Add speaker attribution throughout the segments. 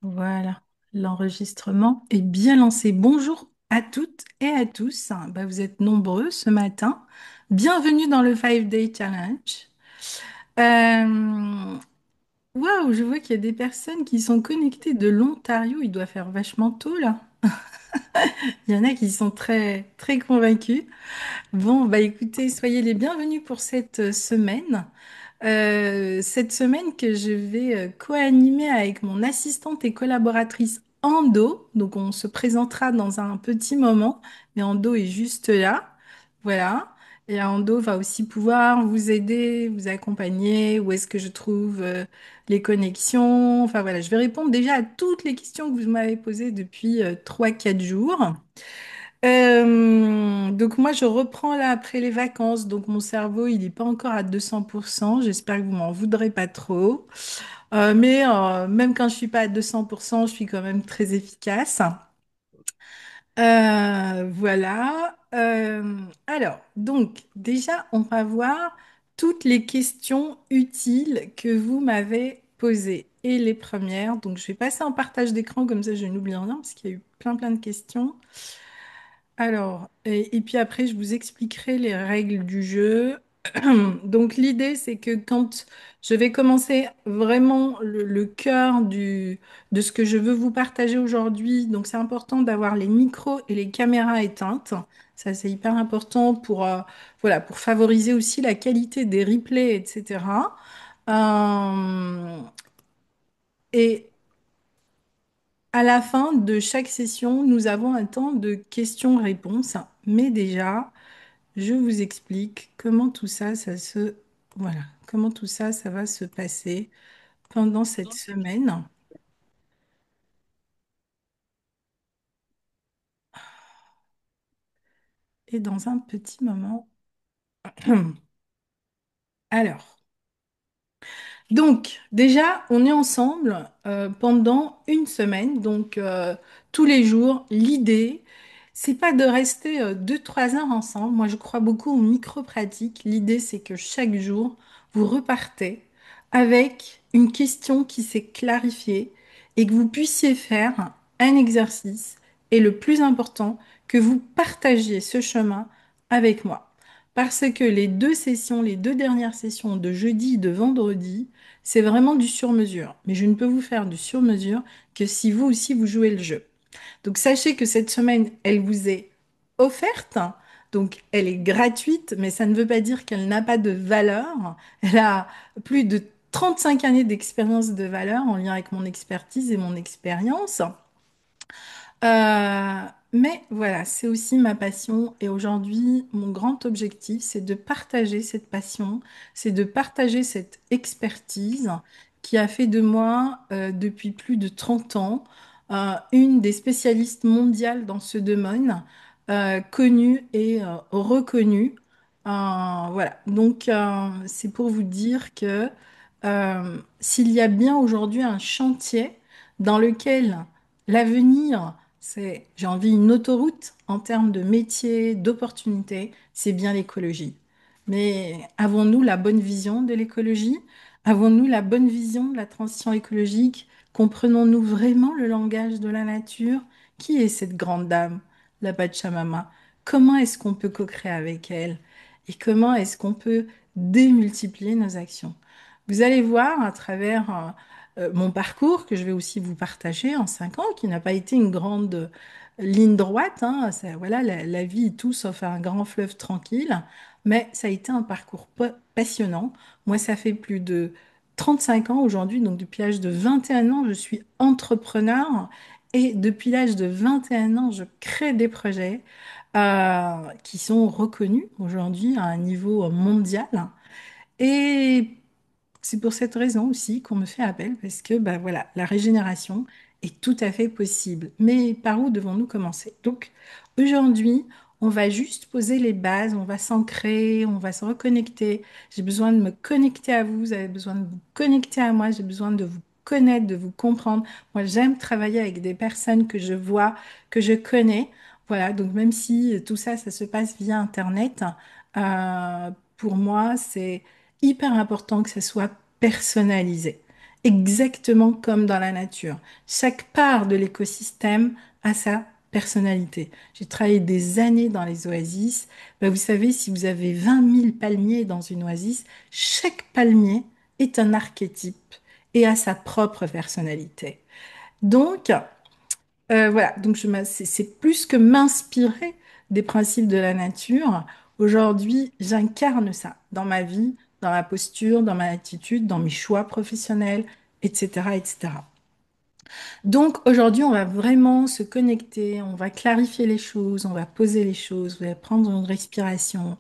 Speaker 1: Voilà, l'enregistrement est bien lancé. Bonjour à toutes et à tous. Vous êtes nombreux ce matin. Bienvenue dans le 5 Day Challenge. Euh, Waouh, je vois qu'il y a des personnes qui sont connectées de l'Ontario. Il doit faire vachement tôt là. Il y en a qui sont très très convaincus. Bon, bah écoutez, soyez les bienvenus pour cette semaine. Cette semaine que je vais co-animer avec mon assistante et collaboratrice Ando. Donc on se présentera dans un petit moment, mais Ando est juste là. Voilà. Et Ando va aussi pouvoir vous aider, vous accompagner. Où est-ce que je trouve les connexions? Enfin voilà, je vais répondre déjà à toutes les questions que vous m'avez posées depuis 3-4 jours. Donc moi je reprends là après les vacances, donc mon cerveau il n'est pas encore à 200%. J'espère que vous m'en voudrez pas trop. Mais même quand je suis pas à 200%, je suis quand même très efficace. Voilà. Alors, donc déjà on va voir toutes les questions utiles que vous m'avez posées. Et les premières, donc je vais passer en partage d'écran comme ça je n'oublie rien parce qu'il y a eu plein de questions. Alors, et puis après, je vous expliquerai les règles du jeu. Donc, l'idée, c'est que quand je vais commencer vraiment le cœur de ce que je veux vous partager aujourd'hui, donc c'est important d'avoir les micros et les caméras éteintes. Ça, c'est hyper important voilà, pour favoriser aussi la qualité des replays, etc. Euh, et à la fin de chaque session, nous avons un temps de questions-réponses. Mais déjà, je vous explique comment tout ça, voilà, comment tout ça, ça va se passer pendant cette semaine et dans un petit moment. Alors. Donc, déjà, on est ensemble pendant une semaine, donc tous les jours. L'idée, c'est pas de rester 2-3 heures ensemble. Moi, je crois beaucoup aux micro-pratiques. L'idée, c'est que chaque jour, vous repartez avec une question qui s'est clarifiée et que vous puissiez faire un exercice. Et le plus important, que vous partagiez ce chemin avec moi. Parce que les deux sessions, les deux dernières sessions de jeudi et de vendredi, c'est vraiment du sur-mesure. Mais je ne peux vous faire du sur-mesure que si vous aussi vous jouez le jeu. Donc sachez que cette semaine, elle vous est offerte. Donc elle est gratuite, mais ça ne veut pas dire qu'elle n'a pas de valeur. Elle a plus de 35 années d'expérience de valeur en lien avec mon expertise et mon expérience. Euh, mais voilà, c'est aussi ma passion et aujourd'hui, mon grand objectif, c'est de partager cette passion, c'est de partager cette expertise qui a fait de moi, depuis plus de 30 ans, une des spécialistes mondiales dans ce domaine, connue et reconnue. Voilà, donc c'est pour vous dire que s'il y a bien aujourd'hui un chantier dans lequel l'avenir c'est, j'ai envie, une autoroute en termes de métier, d'opportunités, c'est bien l'écologie. Mais avons-nous la bonne vision de l'écologie? Avons-nous la bonne vision de la transition écologique? Comprenons-nous vraiment le langage de la nature? Qui est cette grande dame, la Pachamama? Comment est-ce qu'on peut co-créer avec elle? Et comment est-ce qu'on peut démultiplier nos actions? Vous allez voir à travers mon parcours que je vais aussi vous partager en 5 ans, qui n'a pas été une grande ligne droite, hein. Voilà, la vie est tout sauf un grand fleuve tranquille, mais ça a été un parcours passionnant. Moi, ça fait plus de 35 ans aujourd'hui, donc depuis l'âge de 21 ans, je suis entrepreneur et depuis l'âge de 21 ans, je crée des projets qui sont reconnus aujourd'hui à un niveau mondial. Et c'est pour cette raison aussi qu'on me fait appel, parce que bah, voilà, la régénération est tout à fait possible. Mais par où devons-nous commencer? Donc aujourd'hui, on va juste poser les bases, on va s'ancrer, on va se reconnecter. J'ai besoin de me connecter à vous, vous avez besoin de vous connecter à moi, j'ai besoin de vous connaître, de vous comprendre. Moi, j'aime travailler avec des personnes que je vois, que je connais. Voilà, donc même si tout ça, ça se passe via Internet, pour moi, c'est hyper important que ça soit personnalisé. exactement comme dans la nature. Chaque part de l'écosystème a sa personnalité. J'ai travaillé des années dans les oasis. Ben, vous savez, si vous avez 20 000 palmiers dans une oasis, chaque palmier est un archétype et a sa propre personnalité. Donc, voilà, donc c'est plus que m'inspirer des principes de la nature. Aujourd'hui, j'incarne ça dans ma vie, dans ma posture, dans ma attitude, dans mes choix professionnels, etc., etc. Donc aujourd'hui, on va vraiment se connecter, on va clarifier les choses, on va poser les choses, vous allez prendre une respiration,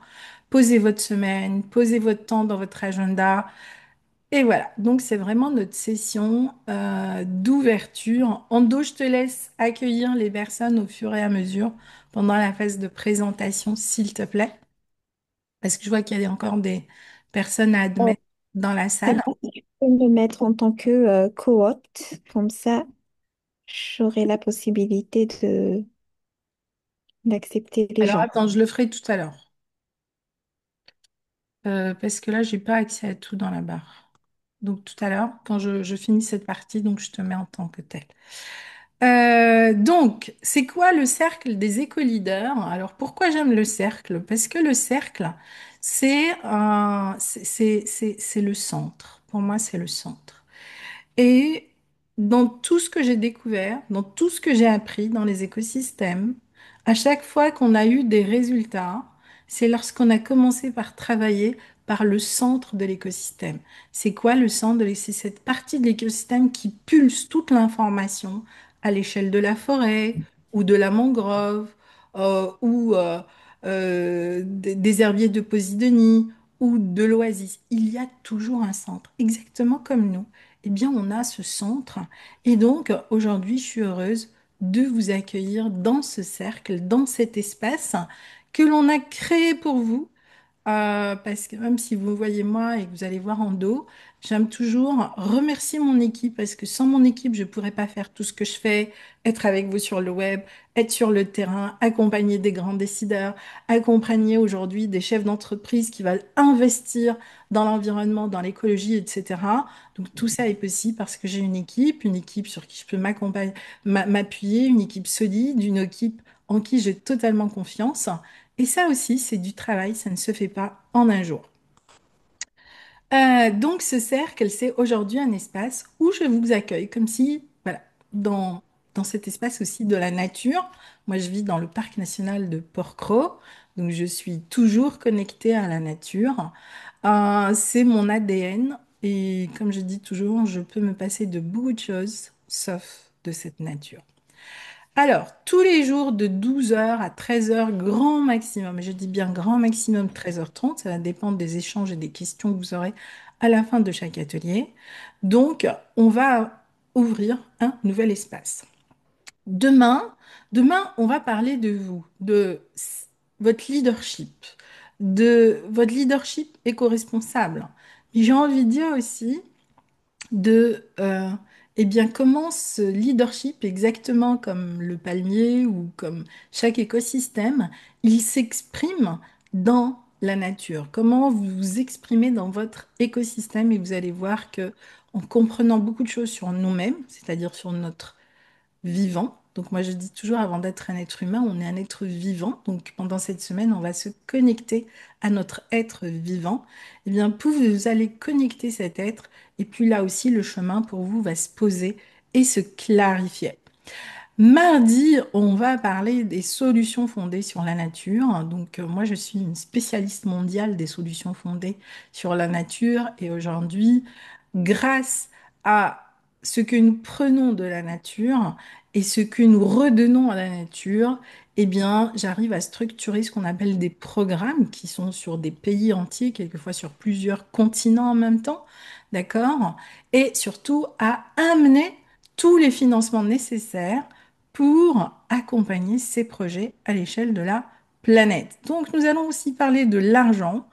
Speaker 1: posez votre semaine, posez votre temps dans votre agenda. Et voilà, donc c'est vraiment notre session d'ouverture. Ando, je te laisse accueillir les personnes au fur et à mesure pendant la phase de présentation, s'il te plaît, parce que je vois qu'il y a encore des personnes à
Speaker 2: Euh,
Speaker 1: admettre dans la
Speaker 2: c'est
Speaker 1: salle.
Speaker 2: bon, je peux me mettre en tant que co-hôte, comme ça, j'aurai la possibilité d'accepter les
Speaker 1: Alors
Speaker 2: gens.
Speaker 1: attends, je le ferai tout à l'heure, parce que là, j'ai pas accès à tout dans la barre. Donc tout à l'heure, quand je finis cette partie, donc je te mets en tant que tel. Donc, c'est quoi le cercle des éco-leaders? Alors, pourquoi j'aime le cercle? Parce que le cercle, c'est le centre. Pour moi, c'est le centre. Et dans tout ce que j'ai découvert, dans tout ce que j'ai appris dans les écosystèmes, à chaque fois qu'on a eu des résultats, c'est lorsqu'on a commencé par travailler par le centre de l'écosystème. C'est quoi le centre de C'est cette partie de l'écosystème qui pulse toute l'information à l'échelle de la forêt ou de la mangrove ou des herbiers de Posidonie ou de l'oasis. Il y a toujours un centre, exactement comme nous eh bien, on a ce centre. Et donc, aujourd'hui, je suis heureuse de vous accueillir dans ce cercle, dans cet espace que l'on a créé pour vous parce que même si vous voyez moi et que vous allez voir en dos, j'aime toujours remercier mon équipe parce que sans mon équipe, je ne pourrais pas faire tout ce que je fais, être avec vous sur le web, être sur le terrain, accompagner des grands décideurs, accompagner aujourd'hui des chefs d'entreprise qui veulent investir dans l'environnement, dans l'écologie, etc. Donc tout ça est possible parce que j'ai une équipe sur qui je peux m'appuyer, une équipe solide, une équipe en qui j'ai totalement confiance. Et ça aussi, c'est du travail, ça ne se fait pas en un jour. Donc ce cercle, c'est aujourd'hui un espace où je vous accueille, comme si, voilà, dans cet espace aussi de la nature. Moi, je vis dans le parc national de Porquerolles, donc je suis toujours connectée à la nature. C'est mon ADN et comme je dis toujours, je peux me passer de beaucoup de choses, sauf de cette nature. Alors, tous les jours de 12 heures à 13 heures, grand maximum, et je dis bien grand maximum 13h30, ça va dépendre des échanges et des questions que vous aurez à la fin de chaque atelier. Donc, on va ouvrir un nouvel espace. Demain, on va parler de vous, de votre leadership éco-responsable. Mais j'ai envie de dire aussi de eh bien, comment ce leadership, exactement comme le palmier ou comme chaque écosystème, il s'exprime dans la nature. Comment vous vous exprimez dans votre écosystème et vous allez voir que en comprenant beaucoup de choses sur nous-mêmes, c'est-à-dire sur notre vivant. Donc moi je dis toujours avant d'être un être humain, on est un être vivant. Donc pendant cette semaine, on va se connecter à notre être vivant. Eh bien, plus vous allez connecter cet être, et puis là aussi le chemin pour vous va se poser et se clarifier. Mardi, on va parler des solutions fondées sur la nature. Donc, moi, je suis une spécialiste mondiale des solutions fondées sur la nature. Et aujourd'hui, grâce à ce que nous prenons de la nature et ce que nous redonnons à la nature, eh bien, j'arrive à structurer ce qu'on appelle des programmes qui sont sur des pays entiers, quelquefois sur plusieurs continents en même temps. D'accord? Et surtout à amener tous les financements nécessaires pour accompagner ces projets à l'échelle de la planète. Donc, nous allons aussi parler de l'argent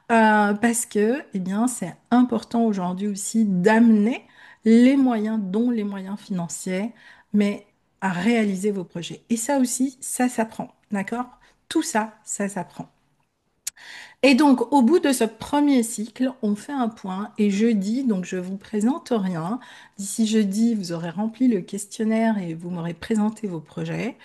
Speaker 1: parce que, eh bien, c'est important aujourd'hui aussi d'amener les moyens, dont les moyens financiers, mais à réaliser vos projets. Et ça aussi, ça s'apprend, d'accord? Tout ça, ça s'apprend. Et donc, au bout de ce premier cycle, on fait un point et jeudi, donc je vous présente rien. D'ici jeudi, vous aurez rempli le questionnaire et vous m'aurez présenté vos projets.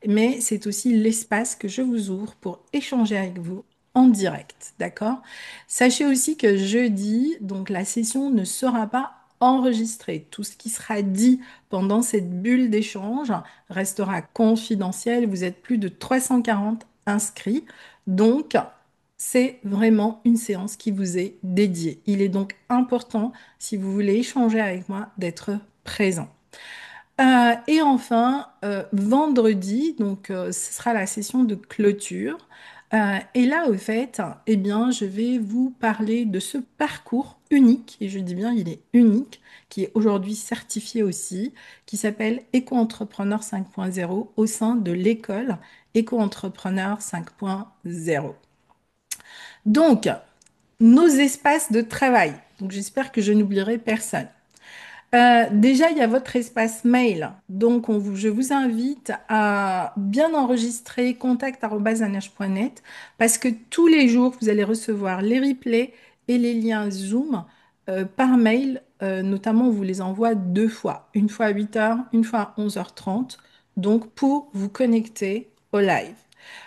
Speaker 1: Mais c'est aussi l'espace que je vous ouvre pour échanger avec vous en direct, d'accord? Sachez aussi que jeudi, donc la session ne sera pas enregistrée. Tout ce qui sera dit pendant cette bulle d'échange restera confidentiel. Vous êtes plus de 340 inscrits. Donc, c'est vraiment une séance qui vous est dédiée. Il est donc important, si vous voulez échanger avec moi, d'être présent. Et enfin, vendredi, donc ce sera la session de clôture. Et là, au fait, eh bien, je vais vous parler de ce parcours unique, et je dis bien il est unique, qui est aujourd'hui certifié aussi, qui s'appelle Éco-entrepreneur 5.0 au sein de l'école Éco-entrepreneur 5.0. Donc, nos espaces de travail. Donc, j'espère que je n'oublierai personne. Déjà, il y a votre espace mail. Donc, je vous invite à bien enregistrer contact@nh.net parce que tous les jours, vous allez recevoir les replays et les liens Zoom par mail. Notamment, on vous les envoie deux fois, une fois à 8 heures, une fois à 11h30. Donc, pour vous connecter au live.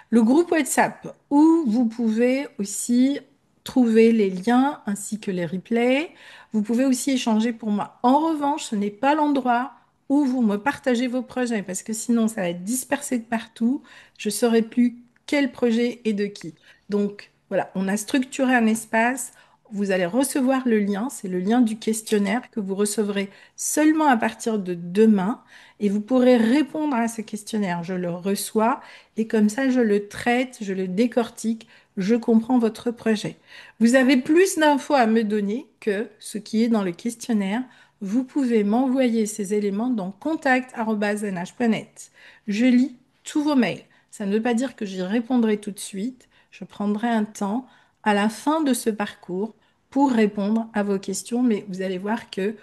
Speaker 1: Le groupe WhatsApp où vous pouvez aussi trouver les liens ainsi que les replays. Vous pouvez aussi échanger pour moi. En revanche, ce n'est pas l'endroit où vous me partagez vos projets parce que sinon ça va être dispersé de partout. Je ne saurai plus quel projet est de qui. Donc voilà, on a structuré un espace. Vous allez recevoir le lien, c'est le lien du questionnaire que vous recevrez seulement à partir de demain et vous pourrez répondre à ce questionnaire. Je le reçois et comme ça, je le traite, je le décortique, je comprends votre projet. Vous avez plus d'infos à me donner que ce qui est dans le questionnaire. Vous pouvez m'envoyer ces éléments dans contact@nh.net. Je lis tous vos mails. Ça ne veut pas dire que j'y répondrai tout de suite. Je prendrai un temps à la fin de ce parcours pour répondre à vos questions, mais vous allez voir que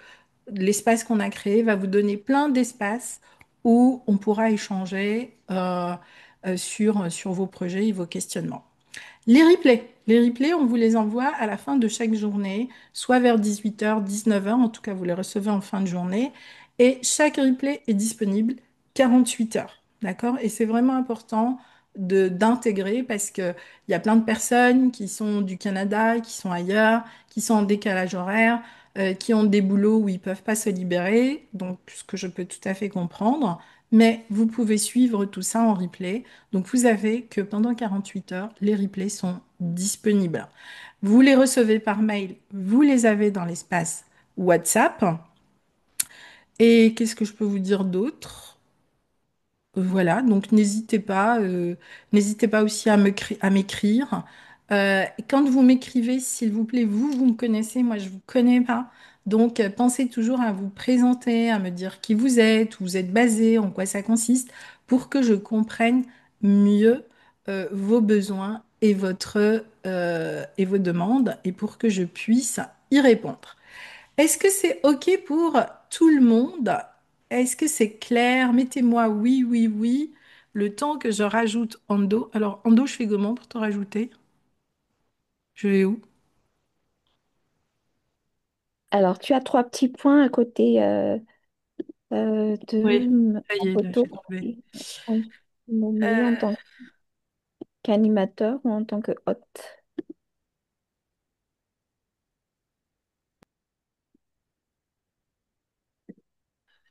Speaker 1: l'espace qu'on a créé va vous donner plein d'espaces où on pourra échanger sur vos projets et vos questionnements. Les replays, on vous les envoie à la fin de chaque journée, soit vers 18h, 19h, en tout cas vous les recevez en fin de journée. Et chaque replay est disponible 48 heures, d'accord? Et c'est vraiment important d'intégrer parce qu'il y a plein de personnes qui sont du Canada, qui sont ailleurs, qui sont en décalage horaire, qui ont des boulots où ils peuvent pas se libérer, donc ce que je peux tout à fait comprendre. Mais vous pouvez suivre tout ça en replay. Donc, vous avez que pendant 48 heures, les replays sont disponibles. Vous les recevez par mail, vous les avez dans l'espace WhatsApp. Et qu'est-ce que je peux vous dire d'autre? Voilà, donc n'hésitez pas aussi à m'écrire. Et quand vous m'écrivez, s'il vous plaît, vous me connaissez, moi je vous connais pas. Donc pensez toujours à vous présenter, à me dire qui vous êtes, où vous êtes basé, en quoi ça consiste, pour que je comprenne mieux vos besoins et et vos demandes, et pour que je puisse y répondre. Est-ce que c'est OK pour tout le monde? Est-ce que c'est clair? Mettez-moi oui, oui, oui. Le temps que je rajoute Ando. Alors, Ando, je fais comment pour te rajouter? Je vais où?
Speaker 2: Alors, tu as trois petits points à côté de
Speaker 1: Oui, ça
Speaker 2: la
Speaker 1: y est, là,
Speaker 2: photo.
Speaker 1: j'ai trouvé.
Speaker 2: Oui. On peut nommer en
Speaker 1: Euh,
Speaker 2: tant qu'animateur ou en tant que hôte.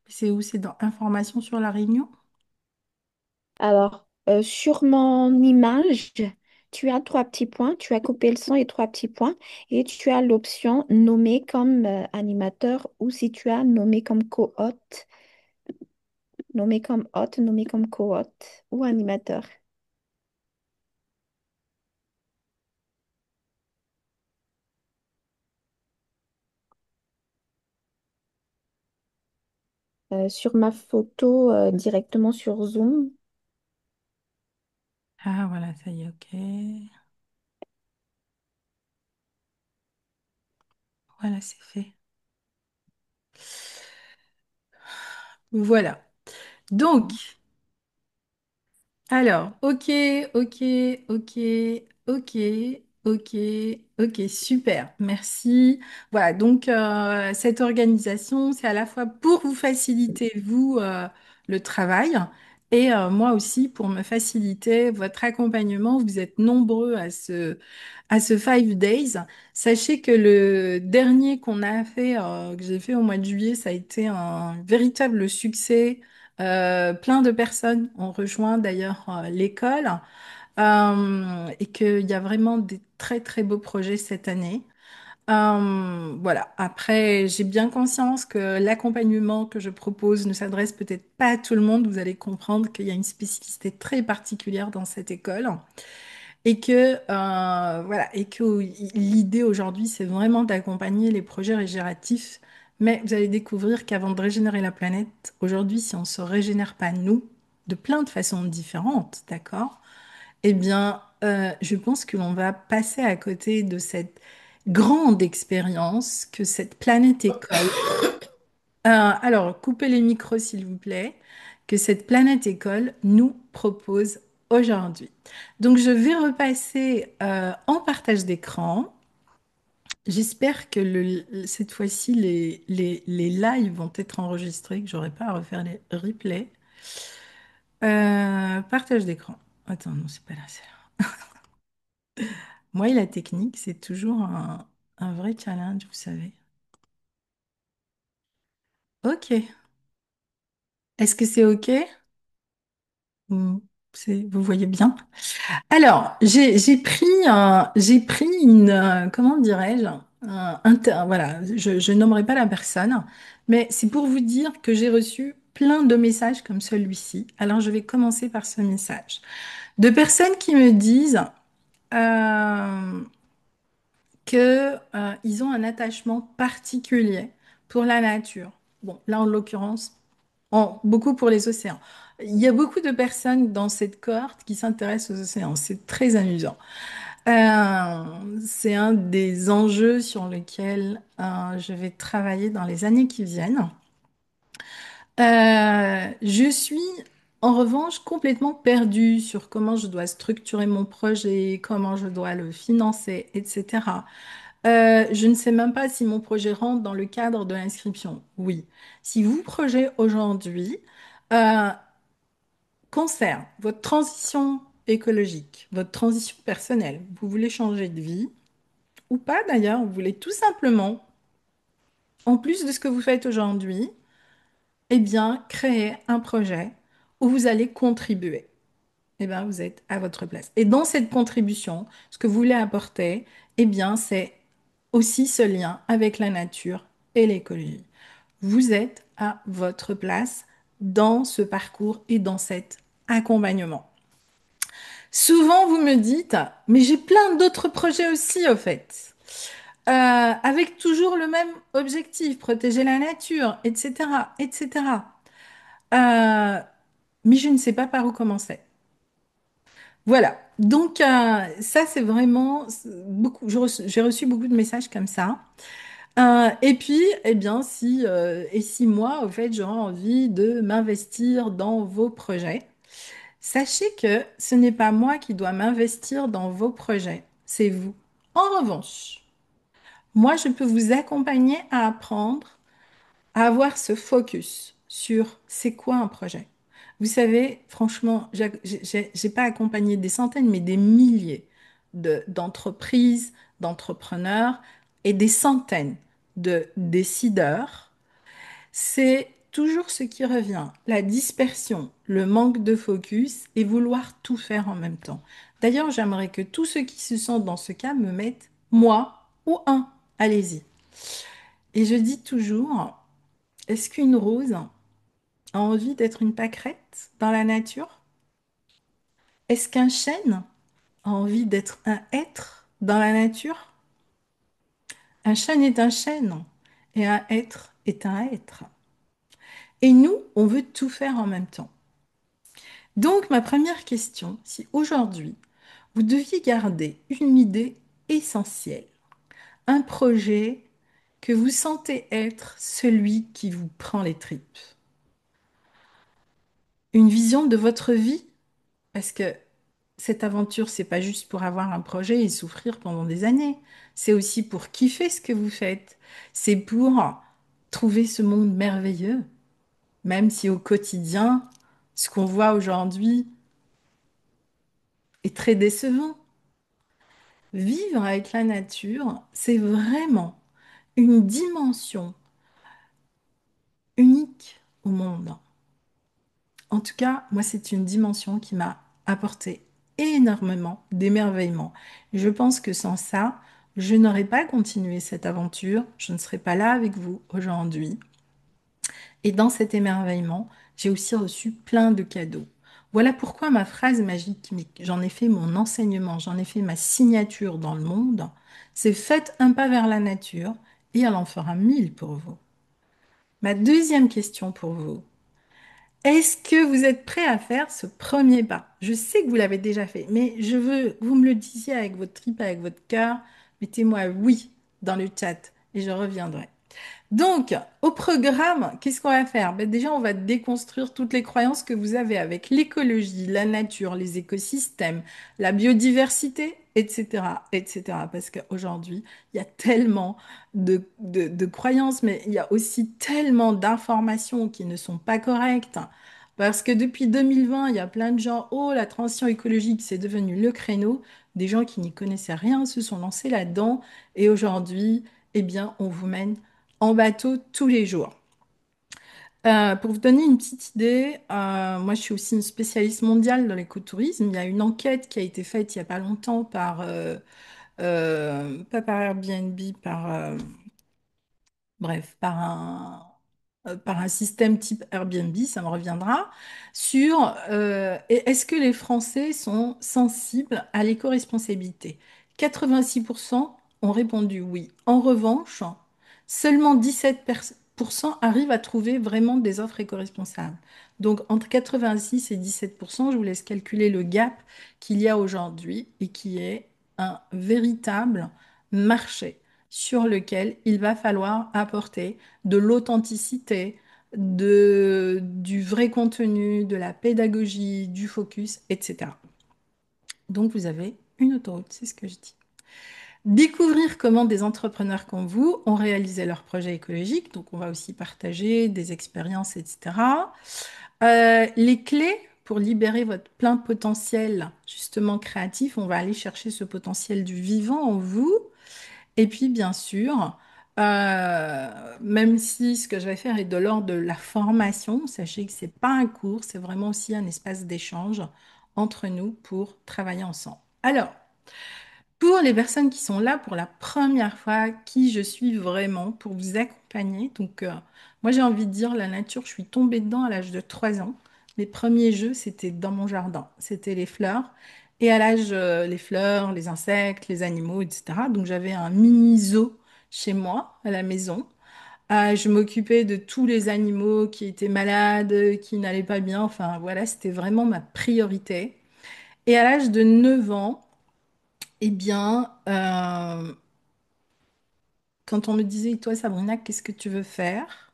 Speaker 1: c'est où? C'est dans Information sur la réunion?
Speaker 2: Alors, sur mon image, tu as trois petits points. Tu as coupé le son et trois petits points. Et tu as l'option nommer comme animateur ou si tu as nommé comme co-hôte, nommé comme hôte, nommé comme co-hôte ou animateur. Sur ma photo, directement sur Zoom.
Speaker 1: Ah, voilà, ça y est, OK. Voilà, c'est fait. Voilà. Donc, alors, OK, OK, OK. Ok, ok, ok, super, merci. Voilà, donc cette organisation, c'est à la fois pour vous faciliter, vous, le travail, et moi aussi pour me faciliter votre accompagnement. Vous êtes nombreux à ce 5 days. Sachez que le dernier qu'on a fait, que j'ai fait au mois de juillet, ça a été un véritable succès. Plein de personnes ont rejoint d'ailleurs l'école. Et qu'il y a vraiment des très très beaux projets cette année. Voilà. Après, j'ai bien conscience que l'accompagnement que je propose ne s'adresse peut-être pas à tout le monde. Vous allez comprendre qu'il y a une spécificité très particulière dans cette école et que voilà et que l'idée aujourd'hui, c'est vraiment d'accompagner les projets régénératifs. Mais vous allez découvrir qu'avant de régénérer la planète, aujourd'hui, si on ne se régénère pas nous, de plein de façons différentes, d'accord? Eh bien, je pense que l'on va passer à côté de cette grande expérience que cette planète école. Alors, coupez les micros, s'il vous plaît, que cette planète école nous propose aujourd'hui. Donc, je vais repasser en partage d'écran. J'espère que cette fois-ci, les lives vont être enregistrés, que j'aurai pas à refaire les replays. Partage d'écran. Attends, non, c'est pas là. Moi et la technique, c'est toujours un vrai challenge, vous savez. Ok. Est-ce que c'est ok? Ou vous voyez bien? Alors, j'ai pris une, comment dirais-je, voilà, je nommerai pas la personne, mais c'est pour vous dire que j'ai reçu plein de messages comme celui-ci. Alors, je vais commencer par ce message. De personnes qui me disent, euh, que, ils ont un attachement particulier pour la nature. Bon, là, en l'occurrence, beaucoup pour les océans. Il y a beaucoup de personnes dans cette cohorte qui s'intéressent aux océans. C'est très amusant. C'est un des enjeux sur lesquels je vais travailler dans les années qui viennent. Je suis en revanche complètement perdue sur comment je dois structurer mon projet, comment je dois le financer, etc. Je ne sais même pas si mon projet rentre dans le cadre de l'inscription. Oui. Si vos projets aujourd'hui euh, concernent votre transition écologique, votre transition personnelle, vous voulez changer de vie, ou pas d'ailleurs, vous voulez tout simplement, en plus de ce que vous faites aujourd'hui, eh bien, créer un projet où vous allez contribuer. Eh bien, vous êtes à votre place. Et dans cette contribution, ce que vous voulez apporter, eh bien, c'est aussi ce lien avec la nature et l'écologie. Vous êtes à votre place dans ce parcours et dans cet accompagnement. Souvent, vous me dites, mais j'ai plein d'autres projets aussi, au fait, avec toujours le même objectif, protéger la nature, etc., etc. Euh, mais je ne sais pas par où commencer. Voilà. Donc, ça, c'est vraiment beaucoup. J'ai reçu beaucoup de messages comme ça. Et puis, eh bien, si moi, au fait, j'aurais envie de m'investir dans vos projets, sachez que ce n'est pas moi qui dois m'investir dans vos projets, c'est vous. En revanche, moi, je peux vous accompagner à apprendre à avoir ce focus sur c'est quoi un projet. Vous savez, franchement, j'ai pas accompagné des centaines, mais des milliers d'entreprises, d'entrepreneurs et des centaines de décideurs. C'est toujours ce qui revient, la dispersion, le manque de focus et vouloir tout faire en même temps. D'ailleurs, j'aimerais que tous ceux qui se sentent dans ce cas me mettent moi ou un. Allez-y. Et je dis toujours, est-ce qu'une rose a envie d'être une pâquerette dans la nature? Est-ce qu'un chêne a envie d'être un hêtre dans la nature? Un chêne est un chêne et un hêtre est un hêtre. Et nous, on veut tout faire en même temps. Donc, ma première question, si aujourd'hui, vous deviez garder une idée essentielle, un projet que vous sentez être celui qui vous prend les tripes, une vision de votre vie, parce que cette aventure, c'est pas juste pour avoir un projet et souffrir pendant des années. C'est aussi pour kiffer ce que vous faites. C'est pour trouver ce monde merveilleux, même si au quotidien, ce qu'on voit aujourd'hui est très décevant. Vivre avec la nature, c'est vraiment une dimension unique au monde. En tout cas, moi, c'est une dimension qui m'a apporté énormément d'émerveillement. Je pense que sans ça, je n'aurais pas continué cette aventure, je ne serais pas là avec vous aujourd'hui. Et dans cet émerveillement, j'ai aussi reçu plein de cadeaux. Voilà pourquoi ma phrase magique, mais j'en ai fait mon enseignement, j'en ai fait ma signature dans le monde, c'est faites un pas vers la nature et elle en fera mille pour vous. Ma deuxième question pour vous. Est-ce que vous êtes prêt à faire ce premier pas? Je sais que vous l'avez déjà fait, mais je veux que vous me le disiez avec votre trip, avec votre cœur. Mettez-moi oui dans le chat et je reviendrai. Donc, au programme, qu'est-ce qu'on va faire? Ben déjà, on va déconstruire toutes les croyances que vous avez avec l'écologie, la nature, les écosystèmes, la biodiversité, etc., etc. Parce qu'aujourd'hui, il y a tellement de croyances, mais il y a aussi tellement d'informations qui ne sont pas correctes. Parce que depuis 2020, il y a plein de gens, oh, la transition écologique, c'est devenu le créneau. Des gens qui n'y connaissaient rien se sont lancés là-dedans. Et aujourd'hui, eh bien, on vous mène en bateau tous les jours. Pour vous donner une petite idée, moi je suis aussi une spécialiste mondiale dans l'écotourisme. Il y a une enquête qui a été faite il n'y a pas longtemps pas par Airbnb, bref, par un système type Airbnb, ça me reviendra, sur est-ce que les Français sont sensibles à l'éco-responsabilité? 86% ont répondu oui. En revanche, seulement 17% arrivent à trouver vraiment des offres éco-responsables. Donc entre 86 et 17%, je vous laisse calculer le gap qu'il y a aujourd'hui et qui est un véritable marché sur lequel il va falloir apporter de l'authenticité, du vrai contenu, de la pédagogie, du focus, etc. Donc vous avez une autoroute, c'est ce que je dis. Découvrir comment des entrepreneurs comme vous ont réalisé leurs projets écologiques. Donc on va aussi partager des expériences, etc. Les clés pour libérer votre plein potentiel, justement créatif, on va aller chercher ce potentiel du vivant en vous. Et puis, bien sûr, même si ce que je vais faire est de l'ordre de la formation, sachez que c'est pas un cours, c'est vraiment aussi un espace d'échange entre nous pour travailler ensemble. Alors, pour les personnes qui sont là pour la première fois, qui je suis vraiment pour vous accompagner. Donc, moi, j'ai envie de dire, la nature, je suis tombée dedans à l'âge de 3 ans. Les premiers jeux, c'était dans mon jardin. C'était les fleurs. Et à l'âge, les fleurs, les insectes, les animaux, etc. Donc, j'avais un mini zoo chez moi, à la maison. Je m'occupais de tous les animaux qui étaient malades, qui n'allaient pas bien. Enfin, voilà, c'était vraiment ma priorité. Et à l'âge de 9 ans, eh bien, quand on me disait, et toi, Sabrina, qu'est-ce que tu veux faire?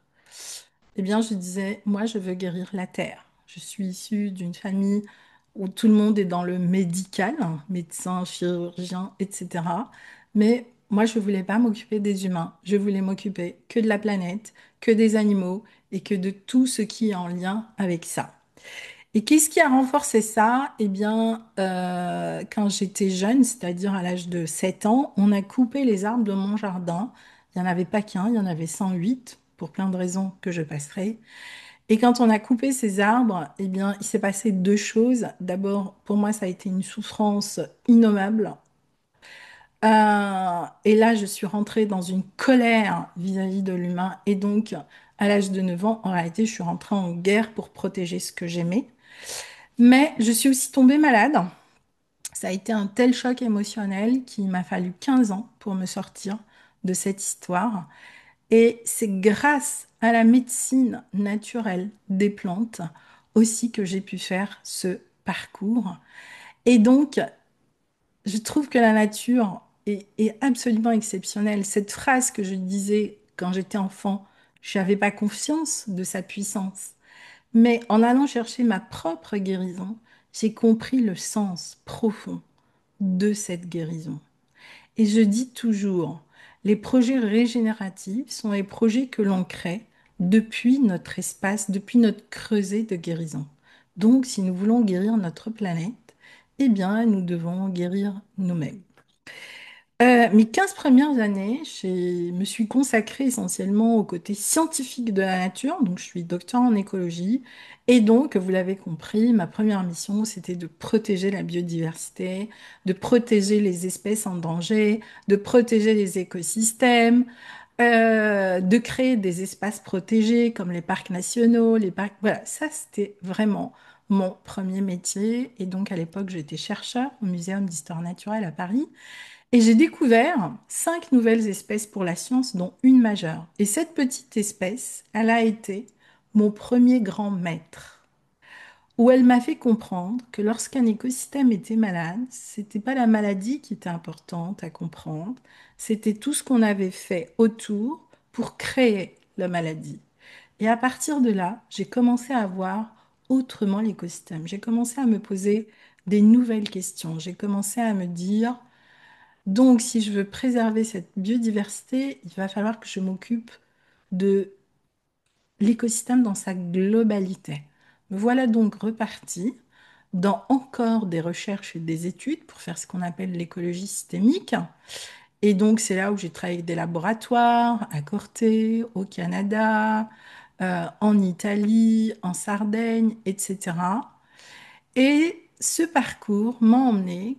Speaker 1: Eh bien, je disais, moi, je veux guérir la terre. Je suis issue d'une famille où tout le monde est dans le médical, hein, médecin, chirurgien, etc. Mais moi, je ne voulais pas m'occuper des humains. Je voulais m'occuper que de la planète, que des animaux et que de tout ce qui est en lien avec ça. Et qu'est-ce qui a renforcé ça? Eh bien, quand j'étais jeune, c'est-à-dire à l'âge de 7 ans, on a coupé les arbres de mon jardin. Il n'y en avait pas qu'un, il y en avait 108, pour plein de raisons que je passerai. Et quand on a coupé ces arbres, eh bien, il s'est passé deux choses. D'abord, pour moi, ça a été une souffrance innommable. Et là, je suis rentrée dans une colère vis-à-vis de l'humain. Et donc, à l'âge de 9 ans, en réalité, je suis rentrée en guerre pour protéger ce que j'aimais. Mais je suis aussi tombée malade. Ça a été un tel choc émotionnel qu'il m'a fallu 15 ans pour me sortir de cette histoire. Et c'est grâce à la médecine naturelle des plantes aussi que j'ai pu faire ce parcours. Et donc, je trouve que la nature est absolument exceptionnelle. Cette phrase que je disais quand j'étais enfant, je n'avais pas confiance de sa puissance. Mais en allant chercher ma propre guérison, j'ai compris le sens profond de cette guérison. Et je dis toujours, les projets régénératifs sont les projets que l'on crée depuis notre espace, depuis notre creuset de guérison. Donc, si nous voulons guérir notre planète, eh bien, nous devons guérir nous-mêmes. Mes 15 premières années, je me suis consacrée essentiellement au côté scientifique de la nature. Donc, je suis docteur en écologie. Et donc, vous l'avez compris, ma première mission, c'était de protéger la biodiversité, de protéger les espèces en danger, de protéger les écosystèmes, de créer des espaces protégés comme les parcs nationaux, les parcs. Voilà, ça, c'était vraiment mon premier métier. Et donc, à l'époque, j'étais chercheur au Muséum d'histoire naturelle à Paris. Et j'ai découvert 5 nouvelles espèces pour la science, dont une majeure. Et cette petite espèce, elle a été mon premier grand maître, où elle m'a fait comprendre que lorsqu'un écosystème était malade, c'était pas la maladie qui était importante à comprendre, c'était tout ce qu'on avait fait autour pour créer la maladie. Et à partir de là, j'ai commencé à voir autrement l'écosystème. J'ai commencé à me poser des nouvelles questions. J'ai commencé à me dire, donc, si je veux préserver cette biodiversité, il va falloir que je m'occupe de l'écosystème dans sa globalité. Me voilà donc repartie dans encore des recherches et des études pour faire ce qu'on appelle l'écologie systémique. Et donc, c'est là où j'ai travaillé avec des laboratoires à Corte, au Canada, en Italie, en Sardaigne, etc. Et ce parcours m'a emmené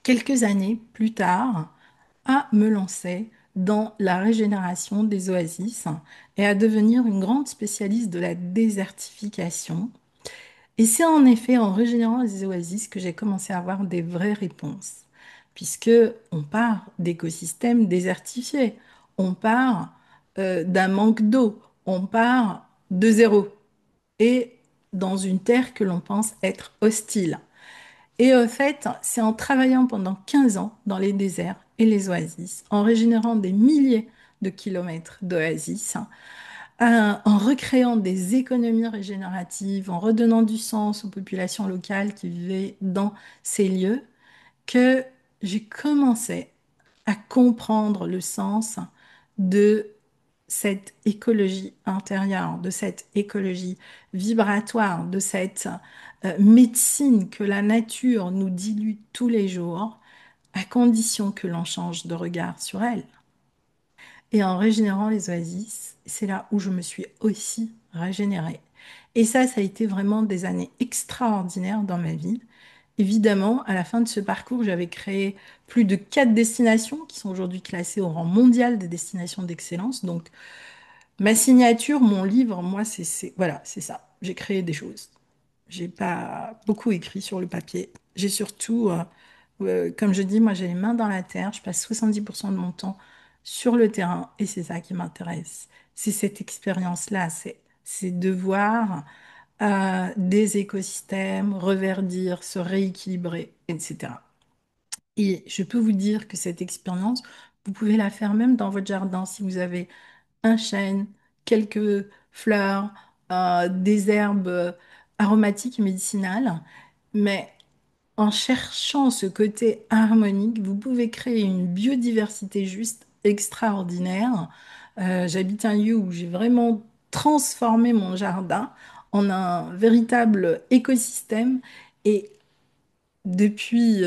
Speaker 1: quelques années plus tard à me lancer dans la régénération des oasis et à devenir une grande spécialiste de la désertification. Et c'est en effet en régénérant les oasis que j'ai commencé à avoir des vraies réponses, puisque on part d'écosystèmes désertifiés, on part d'un manque d'eau, on part de zéro, et dans une terre que l'on pense être hostile. Et en fait, c'est en travaillant pendant 15 ans dans les déserts et les oasis, en régénérant des milliers de kilomètres d'oasis, en recréant des économies régénératives, en redonnant du sens aux populations locales qui vivaient dans ces lieux, que j'ai commencé à comprendre le sens de cette écologie intérieure, de cette écologie vibratoire, de cette médecine que la nature nous dilue tous les jours, à condition que l'on change de regard sur elle. Et en régénérant les oasis, c'est là où je me suis aussi régénérée. Et ça a été vraiment des années extraordinaires dans ma vie. Évidemment, à la fin de ce parcours, j'avais créé plus de 4 destinations qui sont aujourd'hui classées au rang mondial des destinations d'excellence. Donc, ma signature, mon livre, moi, voilà, c'est ça. J'ai créé des choses. J'ai pas beaucoup écrit sur le papier. J'ai surtout, comme je dis, moi, j'ai les mains dans la terre. Je passe 70% de mon temps sur le terrain et c'est ça qui m'intéresse. C'est cette expérience-là, c'est de voir des écosystèmes reverdir, se rééquilibrer, etc. Et je peux vous dire que cette expérience, vous pouvez la faire même dans votre jardin si vous avez un chêne, quelques fleurs, des herbes aromatiques et médicinales. Mais en cherchant ce côté harmonique, vous pouvez créer une biodiversité juste extraordinaire. J'habite un lieu où j'ai vraiment transformé mon jardin en un véritable écosystème. Et depuis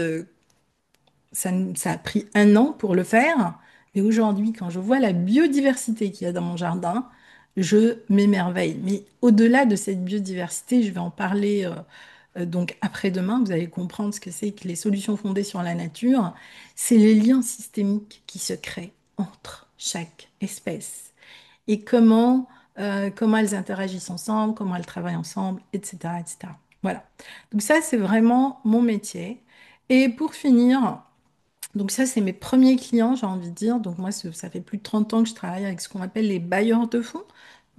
Speaker 1: ça a pris un an pour le faire, mais aujourd'hui, quand je vois la biodiversité qu'il y a dans mon jardin, je m'émerveille. Mais au-delà de cette biodiversité, je vais en parler donc après-demain, vous allez comprendre ce que c'est que les solutions fondées sur la nature. C'est les liens systémiques qui se créent entre chaque espèce et comment elles interagissent ensemble, comment elles travaillent ensemble, etc., etc. Voilà. Donc ça, c'est vraiment mon métier. Et pour finir, donc ça, c'est mes premiers clients, j'ai envie de dire. Donc moi, ça fait plus de 30 ans que je travaille avec ce qu'on appelle les bailleurs de fonds.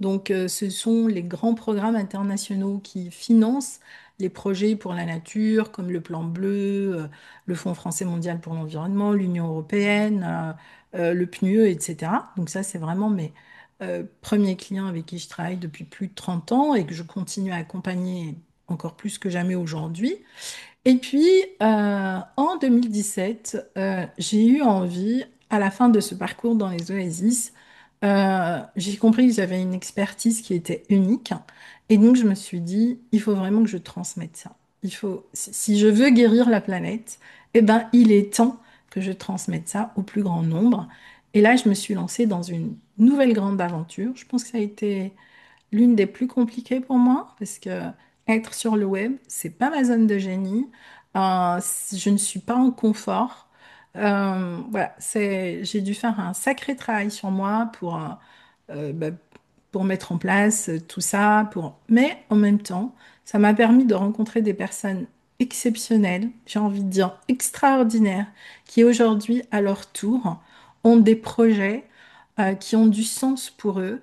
Speaker 1: Donc ce sont les grands programmes internationaux qui financent les projets pour la nature, comme le Plan Bleu, le Fonds français mondial pour l'environnement, l'Union européenne, le PNUE, etc. Donc ça, c'est vraiment mes premiers clients avec qui je travaille depuis plus de 30 ans et que je continue à accompagner encore plus que jamais aujourd'hui. Et puis, en 2017, j'ai eu envie, à la fin de ce parcours dans les Oasis, j'ai compris que j'avais une expertise qui était unique. Et donc, je me suis dit, il faut vraiment que je transmette ça. Si je veux guérir la planète, eh ben, il est temps que je transmette ça au plus grand nombre. Et là, je me suis lancée dans une nouvelle grande aventure. Je pense que ça a été l'une des plus compliquées pour moi parce que être sur le web, c'est pas ma zone de génie. Je ne suis pas en confort. Voilà, j'ai dû faire un sacré travail sur moi bah, pour mettre en place tout ça. Mais en même temps, ça m'a permis de rencontrer des personnes exceptionnelles, j'ai envie de dire extraordinaires, qui aujourd'hui, à leur tour, ont des projets qui ont du sens pour eux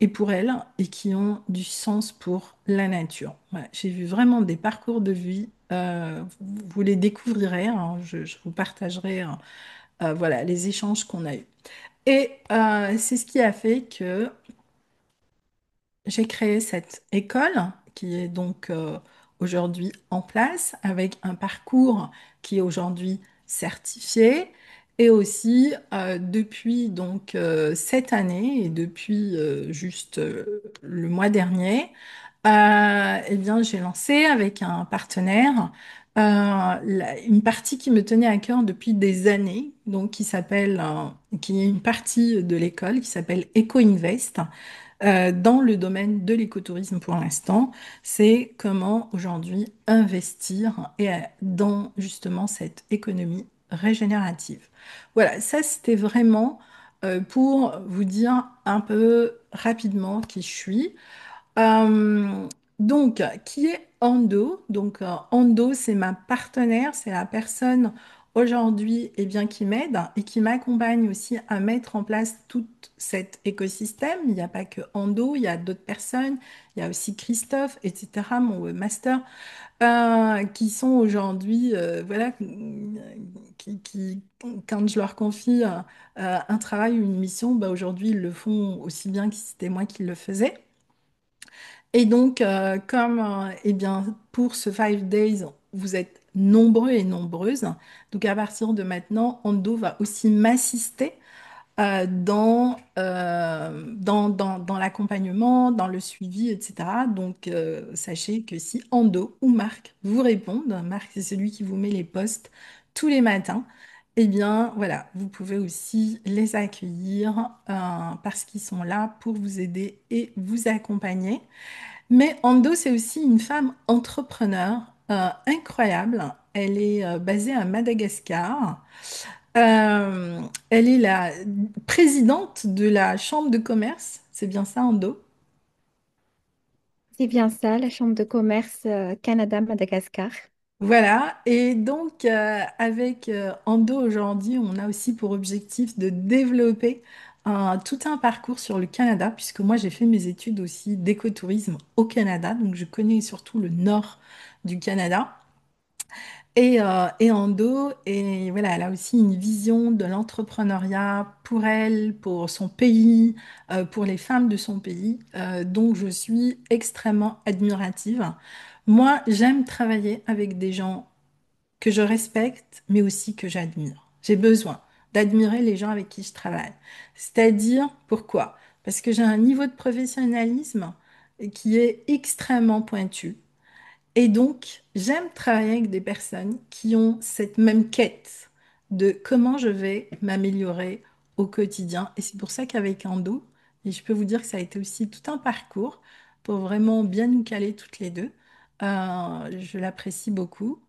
Speaker 1: et pour elles et qui ont du sens pour la nature. Voilà, j'ai vu vraiment des parcours de vie. Vous les découvrirez, hein, je vous partagerai voilà, les échanges qu'on a eus. Et c'est ce qui a fait que j'ai créé cette école qui est donc aujourd'hui en place avec un parcours qui est aujourd'hui certifié et aussi depuis donc cette année et depuis juste le mois dernier, eh bien j'ai lancé avec un partenaire une partie qui me tenait à cœur depuis des années, donc qui est une partie de l'école qui s'appelle EcoInvest dans le domaine de l'écotourisme pour l'instant, c'est comment aujourd'hui investir dans justement cette économie régénérative. Voilà, ça c'était vraiment pour vous dire un peu rapidement qui je suis. Euh, donc, qui est Ando? Donc, Ando, c'est ma partenaire, c'est la personne aujourd'hui eh bien, qui m'aide et qui m'accompagne aussi à mettre en place tout cet écosystème. Il n'y a pas que Ando, il y a d'autres personnes, il y a aussi Christophe, etc., mon webmaster, qui sont aujourd'hui, voilà, quand je leur confie un travail ou une mission, bah, aujourd'hui, ils le font aussi bien que si c'était moi qui le faisais. Et donc, comme eh bien, pour ce 5 days, vous êtes nombreux et nombreuses, donc à partir de maintenant, Ando va aussi m'assister dans l'accompagnement, dans le suivi, etc. Donc, sachez que si Ando ou Marc vous répondent, Marc, c'est celui qui vous met les posts tous les matins, eh bien, voilà, vous pouvez aussi les accueillir parce qu'ils sont là pour vous aider et vous accompagner. Mais Ando, c'est aussi une femme entrepreneur incroyable. Elle est basée à Madagascar. Euh, Elle est la présidente de la Chambre de commerce. C'est bien ça, Ando?
Speaker 2: C'est bien ça, la Chambre de commerce Canada-Madagascar.
Speaker 1: Voilà. Et donc, avec Ando aujourd'hui, on a aussi pour objectif de développer tout un parcours sur le Canada, puisque moi, j'ai fait mes études aussi d'écotourisme au Canada. Donc, je connais surtout le nord du Canada. Et Ando, et voilà, elle a aussi une vision de l'entrepreneuriat pour elle, pour son pays, pour les femmes de son pays, dont je suis extrêmement admirative. Moi, j'aime travailler avec des gens que je respecte, mais aussi que j'admire. J'ai besoin d'admirer les gens avec qui je travaille. C'est-à-dire, pourquoi? Parce que j'ai un niveau de professionnalisme qui est extrêmement pointu. Et donc, j'aime travailler avec des personnes qui ont cette même quête de comment je vais m'améliorer au quotidien. Et c'est pour ça qu'avec Ando, et je peux vous dire que ça a été aussi tout un parcours pour vraiment bien nous caler toutes les deux. Je l'apprécie beaucoup.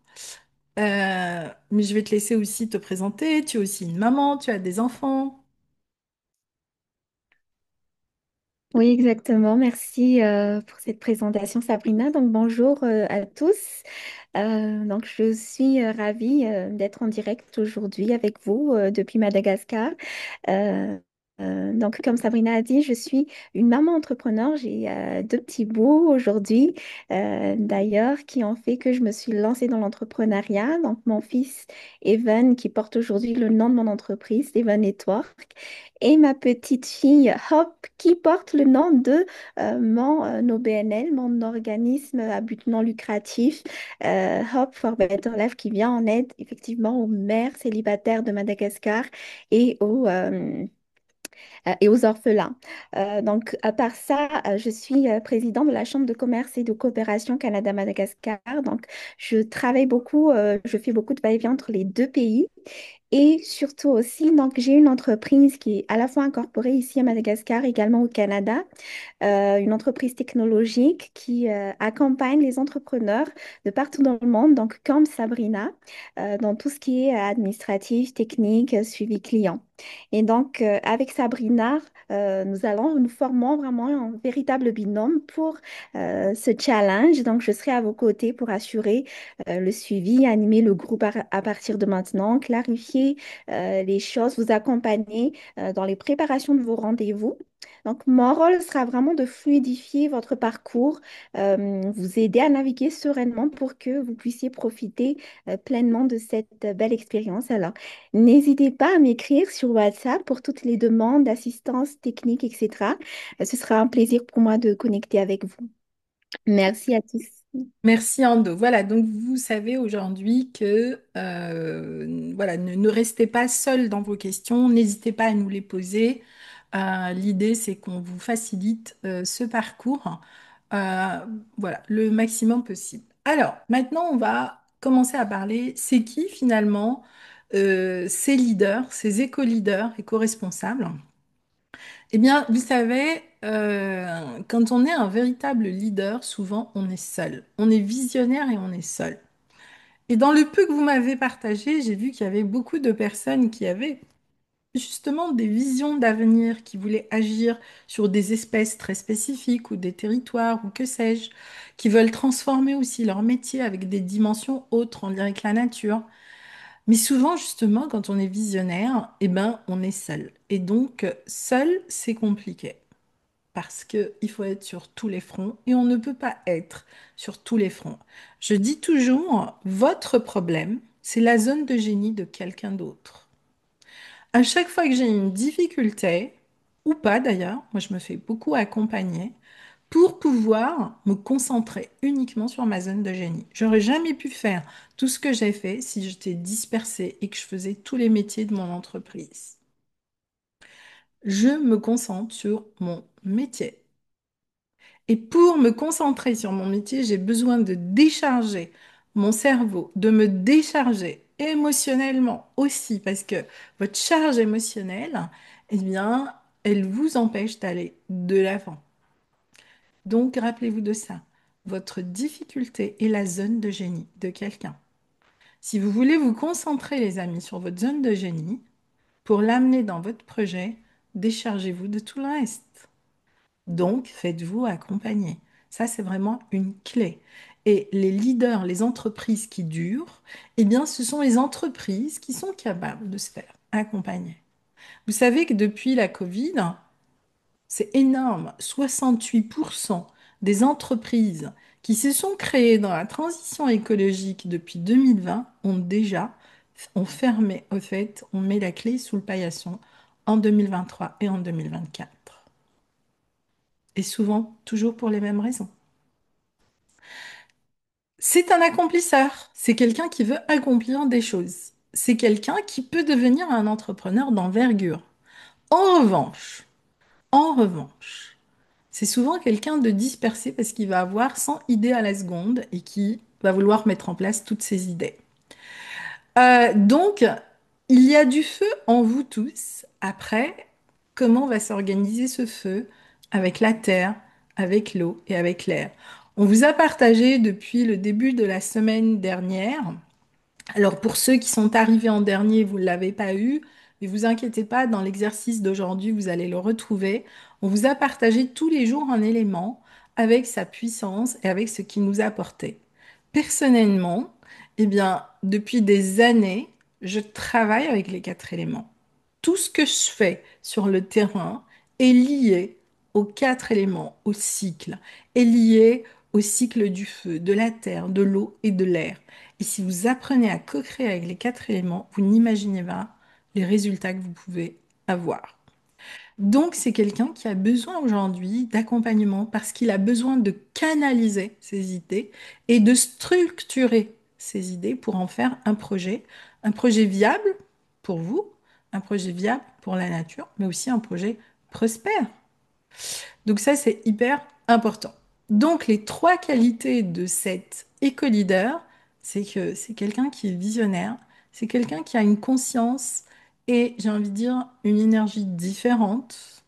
Speaker 1: Mais je vais te laisser aussi te présenter. Tu es aussi une maman, tu as des enfants.
Speaker 2: Oui, exactement. Merci pour cette présentation, Sabrina. Donc, bonjour à tous. Donc, je suis ravie d'être en direct aujourd'hui avec vous depuis Madagascar. Euh, Donc, comme Sabrina a dit, je suis une maman entrepreneur. J'ai deux petits bouts aujourd'hui, d'ailleurs, qui ont fait que je me suis lancée dans l'entrepreneuriat. Donc, mon fils Evan, qui porte aujourd'hui le nom de mon entreprise, Evan Network, et ma petite fille Hop, qui porte le nom de mon OBNL, mon organisme à but non lucratif, Hope for Better Life, qui vient en aide effectivement aux mères célibataires de Madagascar et aux orphelins. Donc, à part ça, je suis présidente de la Chambre de commerce et de coopération Canada-Madagascar. Donc, je travaille beaucoup, je fais beaucoup de va-et-vient entre les deux pays. Et surtout aussi, donc, j'ai une entreprise qui est à la fois incorporée ici à Madagascar, également au Canada, une entreprise technologique qui accompagne les entrepreneurs de partout dans le monde, donc comme Sabrina, dans tout ce qui est administratif, technique, suivi client. Et donc, avec Sabrina, nous formons vraiment un véritable binôme pour ce challenge. Donc, je serai à vos côtés pour assurer le suivi, animer le groupe à partir de maintenant, clarifier les choses, vous accompagner dans les préparations de vos rendez-vous. Donc, mon rôle sera vraiment de fluidifier votre parcours, vous aider à naviguer sereinement pour que vous puissiez profiter pleinement de cette belle expérience. Alors, n'hésitez pas à m'écrire sur WhatsApp pour toutes les demandes d'assistance technique, etc. Ce sera un plaisir pour moi de connecter avec vous. Merci à tous.
Speaker 1: Merci Ando. Voilà, donc vous savez aujourd'hui que voilà, ne restez pas seul dans vos questions, n'hésitez pas à nous les poser. L'idée, c'est qu'on vous facilite ce parcours, euh, voilà, le maximum possible. Alors, maintenant, on va commencer à parler, c'est qui finalement ces leaders, ces éco-leaders, éco-responsables? Eh bien, vous savez, quand on est un véritable leader, souvent on est seul. On est visionnaire et on est seul. Et dans le peu que vous m'avez partagé, j'ai vu qu'il y avait beaucoup de personnes qui avaient justement des visions d'avenir, qui voulaient agir sur des espèces très spécifiques ou des territoires ou que sais-je, qui veulent transformer aussi leur métier avec des dimensions autres en lien avec la nature. Mais souvent, justement, quand on est visionnaire, eh ben, on est seul. Et donc, seul, c'est compliqué parce qu'il faut être sur tous les fronts et on ne peut pas être sur tous les fronts. Je dis toujours, votre problème, c'est la zone de génie de quelqu'un d'autre. À chaque fois que j'ai une difficulté, ou pas d'ailleurs, moi je me fais beaucoup accompagner pour pouvoir me concentrer uniquement sur ma zone de génie. J'aurais jamais pu faire tout ce que j'ai fait si j'étais dispersée et que je faisais tous les métiers de mon entreprise. Je me concentre sur mon métier. Et pour me concentrer sur mon métier, j'ai besoin de décharger mon cerveau, de me décharger émotionnellement aussi, parce que votre charge émotionnelle, eh bien, elle vous empêche d'aller de l'avant. Donc, rappelez-vous de ça. Votre difficulté est la zone de génie de quelqu'un. Si vous voulez vous concentrer, les amis, sur votre zone de génie, pour l'amener dans votre projet, déchargez-vous de tout le reste. Donc, faites-vous accompagner. Ça, c'est vraiment une clé. Et les leaders, les entreprises qui durent, eh bien, ce sont les entreprises qui sont capables de se faire accompagner. Vous savez que depuis la Covid, c'est énorme, 68% des entreprises qui se sont créées dans la transition écologique depuis 2020 ont fermé, au fait, on met la clé sous le paillasson en 2023 et en 2024. Et souvent, toujours pour les mêmes raisons. C'est un accomplisseur, c'est quelqu'un qui veut accomplir des choses. C'est quelqu'un qui peut devenir un entrepreneur d'envergure. En revanche, en revanche, c'est souvent quelqu'un de dispersé parce qu'il va avoir 100 idées à la seconde et qui va vouloir mettre en place toutes ces idées. Donc, il y a du feu en vous tous. Après, comment va s'organiser ce feu avec la terre, avec l'eau et avec l'air? On vous a partagé depuis le début de la semaine dernière. Alors, pour ceux qui sont arrivés en dernier, vous ne l'avez pas eu, mais vous inquiétez pas, dans l'exercice d'aujourd'hui, vous allez le retrouver. On vous a partagé tous les jours un élément avec sa puissance et avec ce qu'il nous a apporté. Personnellement, eh bien, depuis des années, je travaille avec les quatre éléments. Tout ce que je fais sur le terrain est lié aux quatre éléments, au cycle, est lié au cycle du feu, de la terre, de l'eau et de l'air. Et si vous apprenez à co-créer avec les quatre éléments, vous n'imaginez pas les résultats que vous pouvez avoir. Donc, c'est quelqu'un qui a besoin aujourd'hui d'accompagnement parce qu'il a besoin de canaliser ses idées et de structurer ses idées pour en faire un projet viable pour vous, un projet viable pour la nature, mais aussi un projet prospère. Donc ça, c'est hyper important. Donc, les trois qualités de cet éco-leader, c'est que c'est quelqu'un qui est visionnaire, c'est quelqu'un qui a une conscience et, j'ai envie de dire, une énergie différente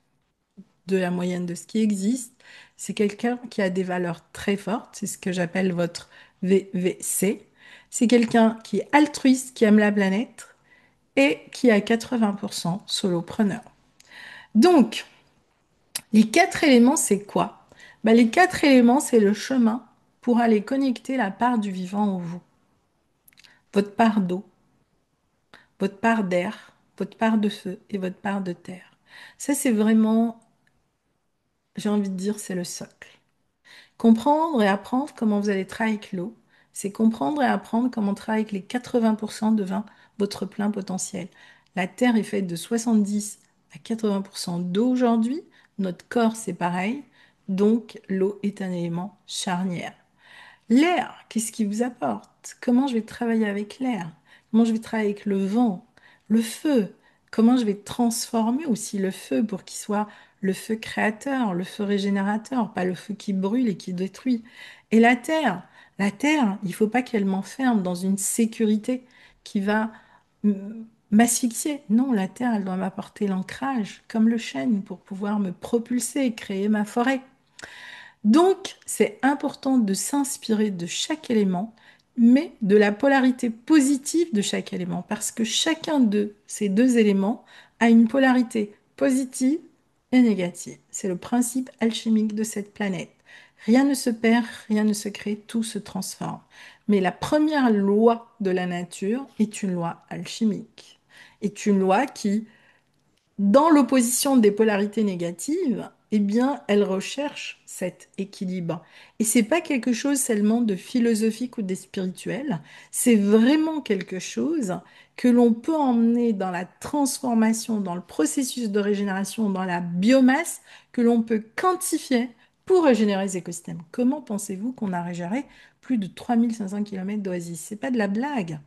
Speaker 1: de la moyenne de ce qui existe. C'est quelqu'un qui a des valeurs très fortes, c'est ce que j'appelle votre VVC. C'est quelqu'un qui est altruiste, qui aime la planète et qui est à 80% solopreneur. Donc, les quatre éléments, c'est quoi? Ben, les quatre éléments, c'est le chemin pour aller connecter la part du vivant en vous. Votre part d'eau, votre part d'air, votre part de feu et votre part de terre. Ça, c'est vraiment, j'ai envie de dire, c'est le socle. Comprendre et apprendre comment vous allez travailler avec l'eau, c'est comprendre et apprendre comment travailler avec les 80% de votre plein potentiel. La Terre est faite de 70 à 80% d'eau aujourd'hui. Notre corps, c'est pareil. Donc, l'eau est un élément charnière. L'air, qu'est-ce qui vous apporte? Comment je vais travailler avec l'air? Comment je vais travailler avec le vent? Le feu, comment je vais transformer aussi le feu pour qu'il soit le feu créateur, le feu régénérateur, pas le feu qui brûle et qui détruit. Et la terre, il faut pas qu'elle m'enferme dans une sécurité qui va m'asphyxier. Non, la terre, elle doit m'apporter l'ancrage, comme le chêne, pour pouvoir me propulser et créer ma forêt. Donc, c'est important de s'inspirer de chaque élément, mais de la polarité positive de chaque élément, parce que chacun de ces deux éléments a une polarité positive et négative. C'est le principe alchimique de cette planète. Rien ne se perd, rien ne se crée, tout se transforme. Mais la première loi de la nature est une loi alchimique, est une loi qui dans l'opposition des polarités négatives, eh bien, elle recherche cet équilibre. Et c'est pas quelque chose seulement de philosophique ou de spirituel, c'est vraiment quelque chose que l'on peut emmener dans la transformation, dans le processus de régénération, dans la biomasse, que l'on peut quantifier pour régénérer les écosystèmes. Comment pensez-vous qu'on a régénéré plus de 3500 km d'oasis? C'est pas de la blague.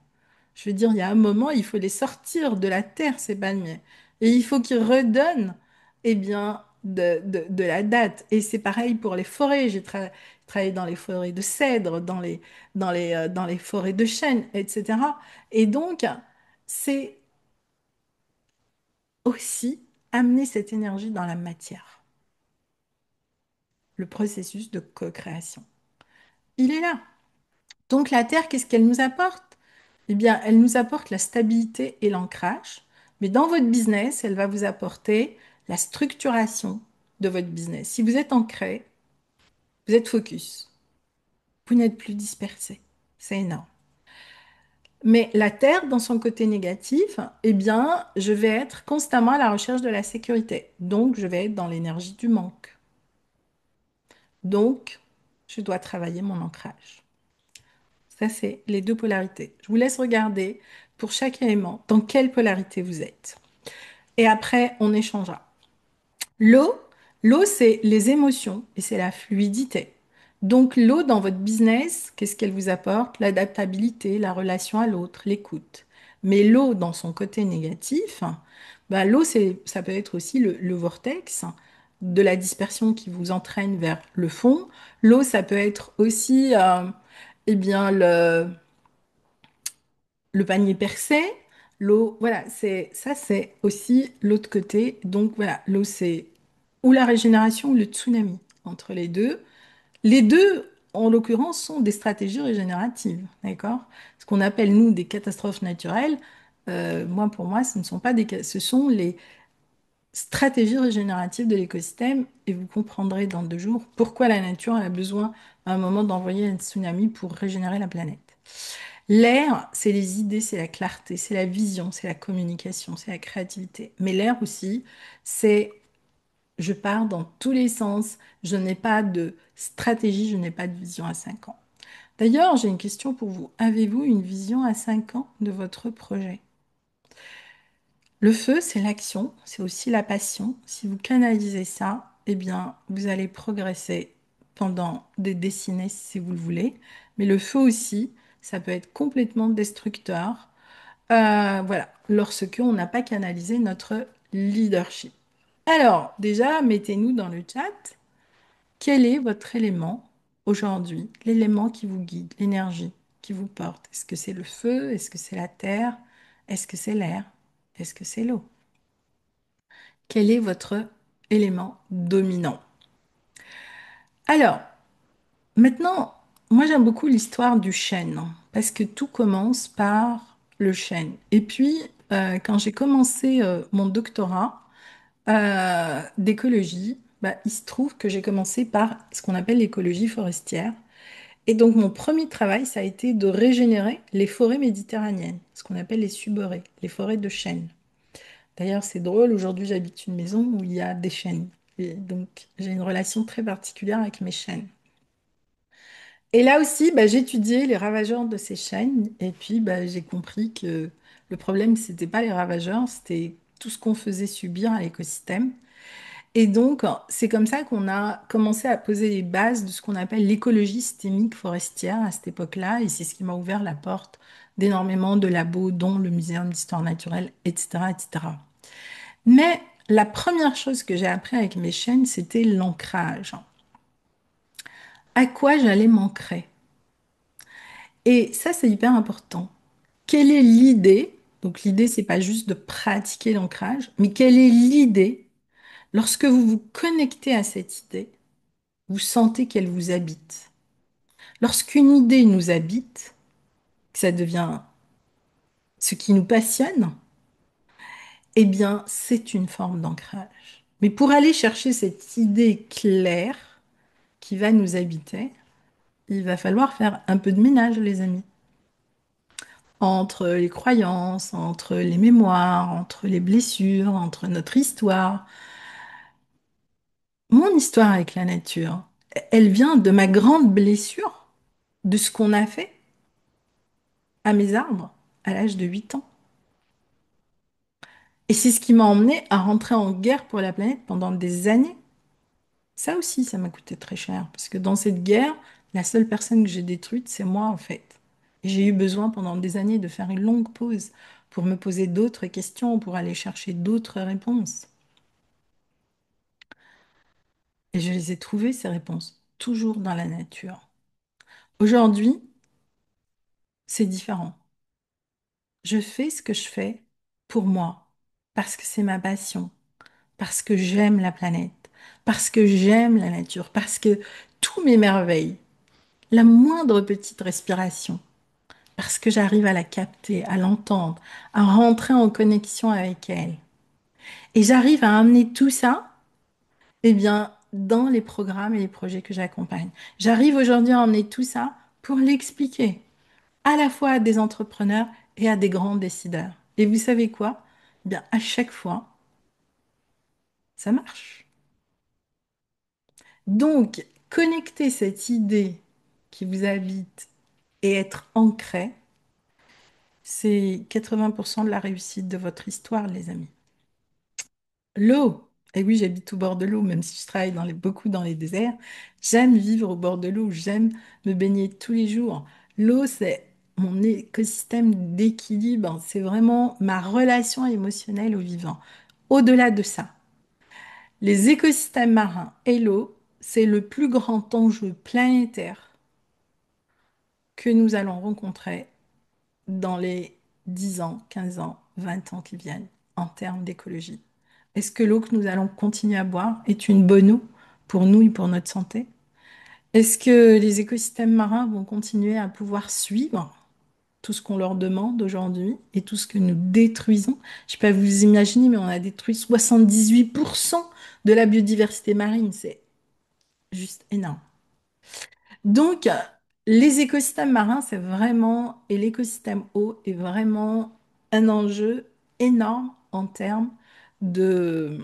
Speaker 1: Je veux dire, il y a un moment, il faut les sortir de la terre, ces palmiers. Et il faut qu'ils redonnent, eh bien, de la date. Et c'est pareil pour les forêts. Travaillé dans les forêts de cèdres, dans les forêts de chênes, etc. Et donc, c'est aussi amener cette énergie dans la matière, le processus de co-création. Il est là. Donc la Terre, qu'est-ce qu'elle nous apporte? Eh bien, elle nous apporte la stabilité et l'ancrage, mais dans votre business, elle va vous apporter la structuration de votre business. Si vous êtes ancré, vous êtes focus, vous n'êtes plus dispersé. C'est énorme. Mais la Terre, dans son côté négatif, eh bien, je vais être constamment à la recherche de la sécurité. Donc, je vais être dans l'énergie du manque. Donc, je dois travailler mon ancrage. Ça, c'est les deux polarités. Je vous laisse regarder pour chaque élément dans quelle polarité vous êtes. Et après, on échangera. L'eau, l'eau, c'est les émotions et c'est la fluidité. Donc, l'eau dans votre business, qu'est-ce qu'elle vous apporte? L'adaptabilité, la relation à l'autre, l'écoute. Mais l'eau dans son côté négatif, bah, l'eau, ça peut être aussi le vortex de la dispersion qui vous entraîne vers le fond. L'eau, ça peut être aussi eh bien, le panier percé, l'eau, voilà, c'est aussi l'autre côté. Donc voilà, l'eau, c'est ou la régénération ou le tsunami. Entre les deux, en l'occurrence, sont des stratégies régénératives, d'accord? Ce qu'on appelle, nous, des catastrophes naturelles, moi, pour moi, ce ne sont pas ce sont les stratégies régénératives de l'écosystème et vous comprendrez dans 2 jours pourquoi la nature a besoin à un moment d'envoyer un tsunami pour régénérer la planète. L'air, c'est les idées, c'est la clarté, c'est la vision, c'est la communication, c'est la créativité. Mais l'air aussi, c'est je pars dans tous les sens, je n'ai pas de stratégie, je n'ai pas de vision à 5 ans. D'ailleurs, j'ai une question pour vous. Avez-vous une vision à 5 ans de votre projet? Le feu, c'est l'action, c'est aussi la passion. Si vous canalisez ça, eh bien, vous allez progresser pendant des décennies si vous le voulez. Mais le feu aussi, ça peut être complètement destructeur. Voilà, lorsque on n'a pas canalisé notre leadership. Alors, déjà, mettez-nous dans le chat, quel est votre élément aujourd'hui, l'élément qui vous guide, l'énergie qui vous porte? Est-ce que c'est le feu? Est-ce que c'est la terre? Est-ce que c'est l'air? Est-ce que c'est l'eau? Quel est votre élément dominant? Alors, maintenant, moi j'aime beaucoup l'histoire du chêne, hein, parce que tout commence par le chêne. Et puis, quand j'ai commencé mon doctorat d'écologie, bah, il se trouve que j'ai commencé par ce qu'on appelle l'écologie forestière. Et donc, mon premier travail, ça a été de régénérer les forêts méditerranéennes, ce qu'on appelle les suberrés, les forêts de chênes. D'ailleurs, c'est drôle, aujourd'hui, j'habite une maison où il y a des chênes. Et donc, j'ai une relation très particulière avec mes chênes. Et là aussi, bah, j'ai étudié les ravageurs de ces chênes. Et puis, bah, j'ai compris que le problème, c'était pas les ravageurs, c'était tout ce qu'on faisait subir à l'écosystème. Et donc, c'est comme ça qu'on a commencé à poser les bases de ce qu'on appelle l'écologie systémique forestière à cette époque-là. Et c'est ce qui m'a ouvert la porte d'énormément de labos, dont le Muséum d'histoire naturelle, etc., etc. Mais la première chose que j'ai appris avec mes chaînes, c'était l'ancrage. À quoi j'allais m'ancrer? Et ça, c'est hyper important. Quelle est l'idée? Donc l'idée, c'est pas juste de pratiquer l'ancrage, mais quelle est l'idée lorsque vous vous connectez à cette idée? Vous sentez qu'elle vous habite. Lorsqu'une idée nous habite, que ça devient ce qui nous passionne, eh bien, c'est une forme d'ancrage. Mais pour aller chercher cette idée claire qui va nous habiter, il va falloir faire un peu de ménage, les amis. Entre les croyances, entre les mémoires, entre les blessures, entre notre histoire. Mon histoire avec la nature, elle vient de ma grande blessure, de ce qu'on a fait à mes arbres à l'âge de 8 ans. Et c'est ce qui m'a emmené à rentrer en guerre pour la planète pendant des années. Ça aussi, ça m'a coûté très cher, parce que dans cette guerre, la seule personne que j'ai détruite, c'est moi en fait. Et j'ai eu besoin pendant des années de faire une longue pause pour me poser d'autres questions, pour aller chercher d'autres réponses. Et je les ai trouvées, ces réponses, toujours dans la nature. Aujourd'hui, c'est différent. Je fais ce que je fais pour moi, parce que c'est ma passion, parce que j'aime la planète, parce que j'aime la nature, parce que tout m'émerveille. La moindre petite respiration, parce que j'arrive à la capter, à l'entendre, à rentrer en connexion avec elle. Et j'arrive à amener tout ça, eh bien, dans les programmes et les projets que j'accompagne. J'arrive aujourd'hui à emmener tout ça pour l'expliquer, à la fois à des entrepreneurs et à des grands décideurs. Et vous savez quoi? Eh bien, à chaque fois, ça marche. Donc, connecter cette idée qui vous habite et être ancré, c'est 80% de la réussite de votre histoire, les amis. L'eau. Et oui, j'habite au bord de l'eau, même si je travaille beaucoup dans les déserts. J'aime vivre au bord de l'eau, j'aime me baigner tous les jours. L'eau, c'est mon écosystème d'équilibre, c'est vraiment ma relation émotionnelle au vivant. Au-delà de ça, les écosystèmes marins et l'eau, c'est le plus grand enjeu planétaire que nous allons rencontrer dans les 10 ans, 15 ans, 20 ans qui viennent en termes d'écologie. Est-ce que l'eau que nous allons continuer à boire est une bonne eau pour nous et pour notre santé? Est-ce que les écosystèmes marins vont continuer à pouvoir suivre tout ce qu'on leur demande aujourd'hui et tout ce que nous détruisons? Je ne sais pas vous imaginer, mais on a détruit 78% de la biodiversité marine. C'est juste énorme. Donc, Les écosystèmes marins, c'est vraiment, et l'écosystème eau est vraiment un enjeu énorme en termes de,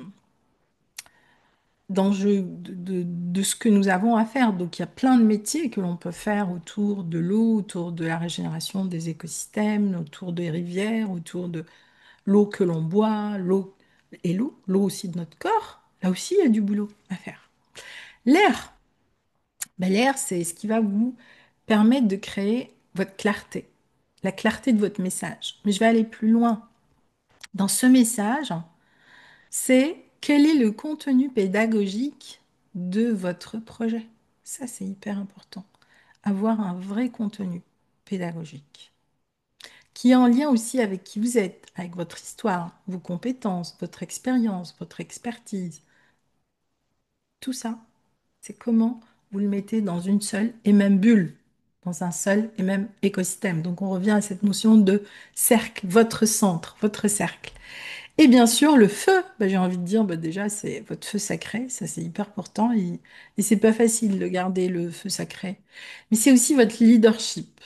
Speaker 1: d'enjeux de ce que nous avons à faire. Donc, il y a plein de métiers que l'on peut faire autour de l'eau, autour de la régénération des écosystèmes, autour des rivières, autour de l'eau que l'on boit, l'eau aussi de notre corps. Là aussi, il y a du boulot à faire. L'air. Ben, l'air, c'est ce qui va vous permettre de créer votre clarté, la clarté de votre message. Mais je vais aller plus loin. Dans ce message, c'est quel est le contenu pédagogique de votre projet. Ça, c'est hyper important. Avoir un vrai contenu pédagogique qui est en lien aussi avec qui vous êtes, avec votre histoire, vos compétences, votre expérience, votre expertise. Tout ça, c'est comment vous le mettez dans une seule et même bulle, dans un seul et même écosystème. Donc on revient à cette notion de cercle, votre centre, votre cercle. Et bien sûr, le feu, bah, j'ai envie de dire, bah, déjà, c'est votre feu sacré, ça c'est hyper important, et c'est pas facile de garder le feu sacré. Mais c'est aussi votre leadership.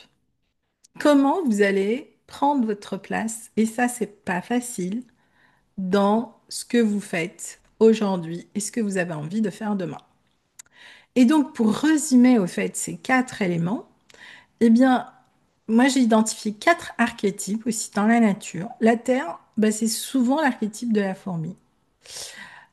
Speaker 1: Comment vous allez prendre votre place, et ça c'est pas facile, dans ce que vous faites aujourd'hui et ce que vous avez envie de faire demain. Et donc, pour résumer au fait ces quatre éléments, eh bien, moi j'ai identifié quatre archétypes aussi dans la nature. La Terre, bah, c'est souvent l'archétype de la fourmi.